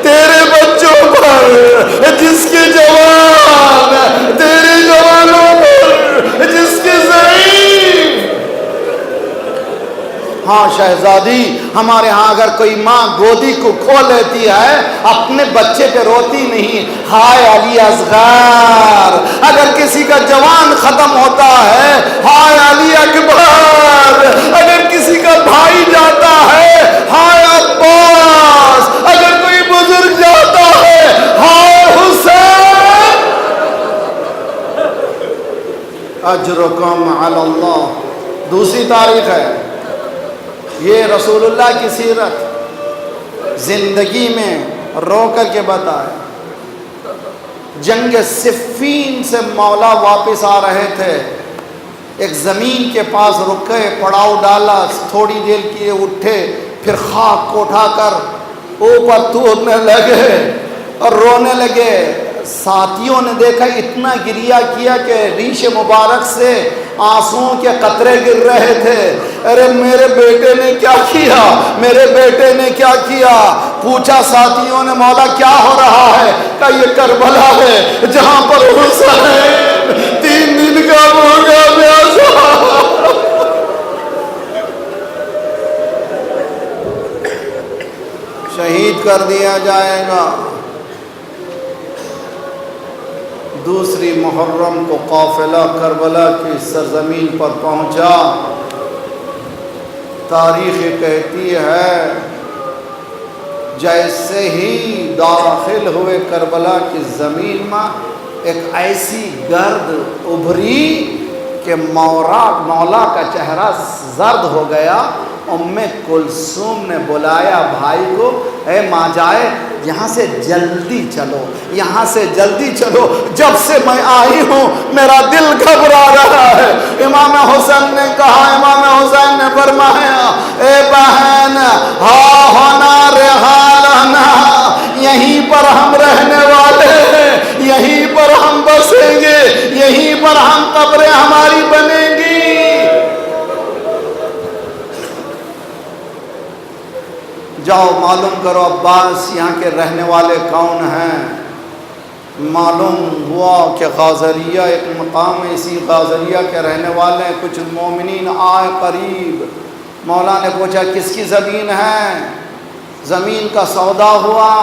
Speaker 1: تیرے بچوں پر، جس کے جوان تیرے جوانوں پر، جس کے ضعیف۔ ہاں شہزادی، ہمارے ہاں اگر کوئی ماں گودی کو کھو لیتی ہے اپنے بچے پہ روتی نہیں، ہائے علی اصغر۔ اگر کسی کا جوان ختم ہوتا ہے ہائے علی اکبر۔ اگر کسی کا بھائی جاتا ہے ہائے عباس۔ اگر کوئی بزرگ جاتا ہے ہائے حسین۔ اجرکم علی اللہ۔ دوسری تاریخ ہے، یہ رسول اللہ کی سیرت زندگی میں رو کر کے بتائے۔ جنگ صفین سے مولا واپس آ رہے تھے، ایک زمین کے پاس رکے، پڑاؤ ڈالا، تھوڑی دیر کیے اٹھے، پھر خاک کو اٹھا کر اوپر تودنے لگے اور رونے لگے۔ ساتھیوں نے دیکھا، اتنا گریہ کیا کہ ریش مبارک سے آنسوؤں کے قطرے گر رہے تھے۔ ارے میرے بیٹے نے کیا کیا، میرے بیٹے نے کیا کیا؟ پوچھا ساتھیوں نے مولا کیا ہو رہا ہے؟ کہا یہ کربلا ہے جہاں پر حسین 3 دن کا بھوکا پیاسا شہید کر دیا جائے گا۔ دوسری محرم کو قافلہ کربلا کی سرزمین پر پہنچا۔ تاریخ کہتی ہے جیسے ہی داخل ہوئے کربلا کی زمین میں ایک ایسی گرد ابھری کہ مولا کا چہرہ زرد ہو گیا۔ ام کلثوم نے بلایا بھائی کو، اے ماں جائے یہاں سے جلدی چلو، یہاں سے جلدی چلو، جب سے میں آئی ہوں میرا دل گھبرا رہا ہے۔ امام حسین نے کہا، امام حسین نے فرمایا اے بہن ہاں ہونا رحالنا، یہیں پر ہم رہنے والے ہیں، یہیں پر ہم بسیں گے، یہیں پر ہم قبریں ہماری بنیں گی۔ جاؤ معلوم کرو عباس یہاں کے رہنے والے کون ہیں۔ معلوم ہوا کہ غازریہ ایک مقام ہے، اسی غازریہ کے رہنے والے ہیں۔ کچھ مومنین آئے قریب، مولا نے پوچھا کس کی زمین ہے؟ زمین کا سودا ہوا،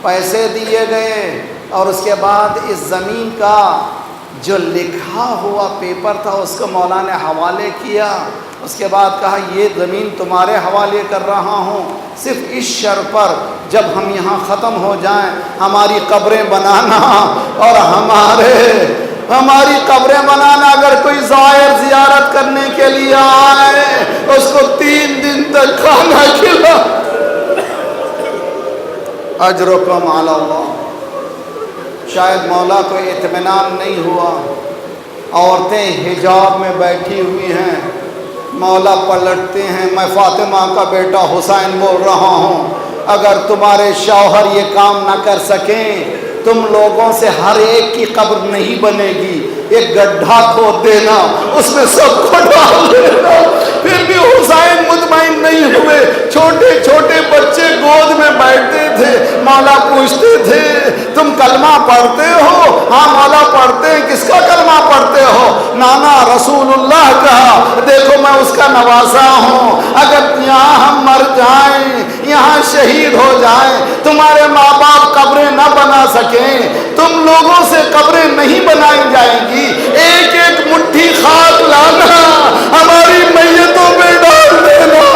Speaker 1: پیسے دیے گئے، اور اس کے بعد اس زمین کا جو لکھا ہوا پیپر تھا اس کو مولا نے حوالے کیا۔ اس کے بعد کہا یہ زمین تمہارے حوالے کر رہا ہوں، صرف اس شرط پر جب ہم یہاں ختم ہو جائیں ہماری قبریں بنانا، اور ہماری قبریں بنانا، اگر کوئی زائر زیارت کرنے کے لیے آئے اس کو 3 دن تک کھانا کھلا۔ اجرکم علی اللہ۔ شاید مولا کو اطمینان نہیں ہوا، عورتیں حجاب میں بیٹھی ہوئی ہیں، مولا پلٹتے ہیں، میں فاطمہ کا بیٹا حسین بول رہا ہوں، اگر تمہارے شوہر یہ کام نہ کر سکیں تم لوگوں سے ہر ایک کی قبر نہیں بنے گی، ایک گڈھا کھود دینا، اس میں سب کو ڈال دینا۔ پھر بھی حسین مطمئن نہیں ہوئے، چھوٹے چھوٹے بچے گود میں بیٹھتے تھے، مولا پوچھتے تھے تم کلمہ پڑھتے ہو؟ ہاں مولا پڑھتے ہیں۔ کس کا کلمہ پڑھتے ہو؟ نانا رسول اللہ کا، دیکھو میں اس کا نواسا ہوں، اگر یہاں ہم مر جائیں، یہاں شہید ہو جائیں، تمہارے ماں باپ قبریں نہ بنا سکیں، تم لوگوں سے قبریں نہیں بنائی جائیں گی، ایک ایک مٹھی خاک لانا، ہماری میتوں میں ڈال دینا۔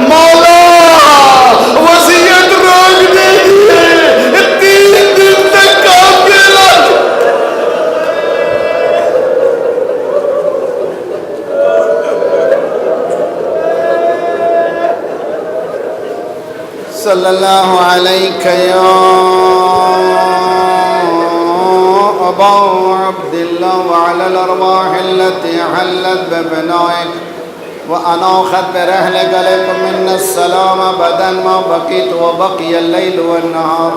Speaker 1: مولا وصیت روک دے دیے، 3 دن تک کام کے لگ۔ صلی اللہ علیہ أبا عبد الله وعلى الأرواح التي حلت ببنائك وأناخت برحلك عليكم منا السلام أبدا ما بقيت وبقي الليل والنهار.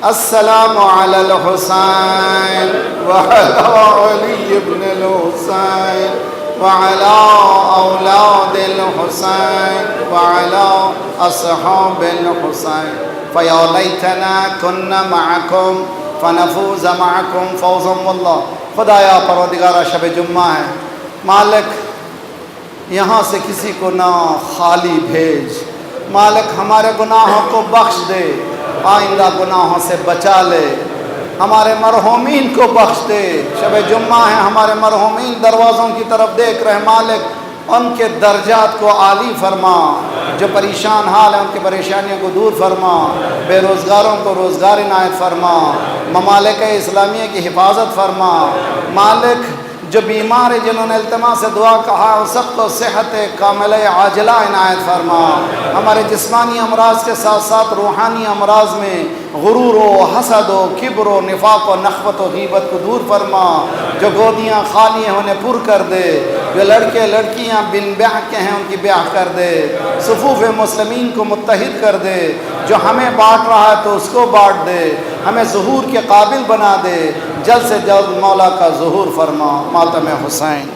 Speaker 1: السلام على الحسين وعلى علي بن الحسين وعلى أولاد الحسين وعلى أصحاب الحسين فيا ليتنا كنا معكم فنفوز معكم فوزا والله. خدایا پروردگارہ شب جمعہ ہے، مالک یہاں سے کسی کو نہ خالی بھیج، مالک ہمارے گناہوں کو بخش دے، آئندہ گناہوں سے بچا لے، ہمارے مرحومین کو بخش دے۔ شب جمعہ ہے، ہمارے مرحومین دروازوں کی طرف دیکھ رہے، مالک ان کے درجات کو عالی فرما، جو پریشان حال ہیں ان کی پریشانیوں کو دور فرما، بے روزگاروں کو روزگار عنایت فرما، ممالک اسلامیہ کی حفاظت فرما، مالک جو بیمار ہیں جنہوں نے التماس سے دعا کہا ان سب کو صحت کاملہ عاجلہ عنایت فرما، ہمارے جسمانی امراض کے ساتھ ساتھ روحانی امراض میں غرور و حسد و کبر و نفاق و نخوت و غیبت کو دور فرما، جو گودیاں خالی ہیں انہیں پر کر دے، جو لڑکے لڑکیاں بن بیاہ کے ہیں ان کی بیاہ کر دے، صفوف مسلمین کو متحد کر دے، جو ہمیں بانٹ رہا ہے تو اس کو بانٹ دے، ہمیں ظہور کے قابل بنا دے، جلد سے جلد مولا کا ظہور فرما۔ ماتم حسین۔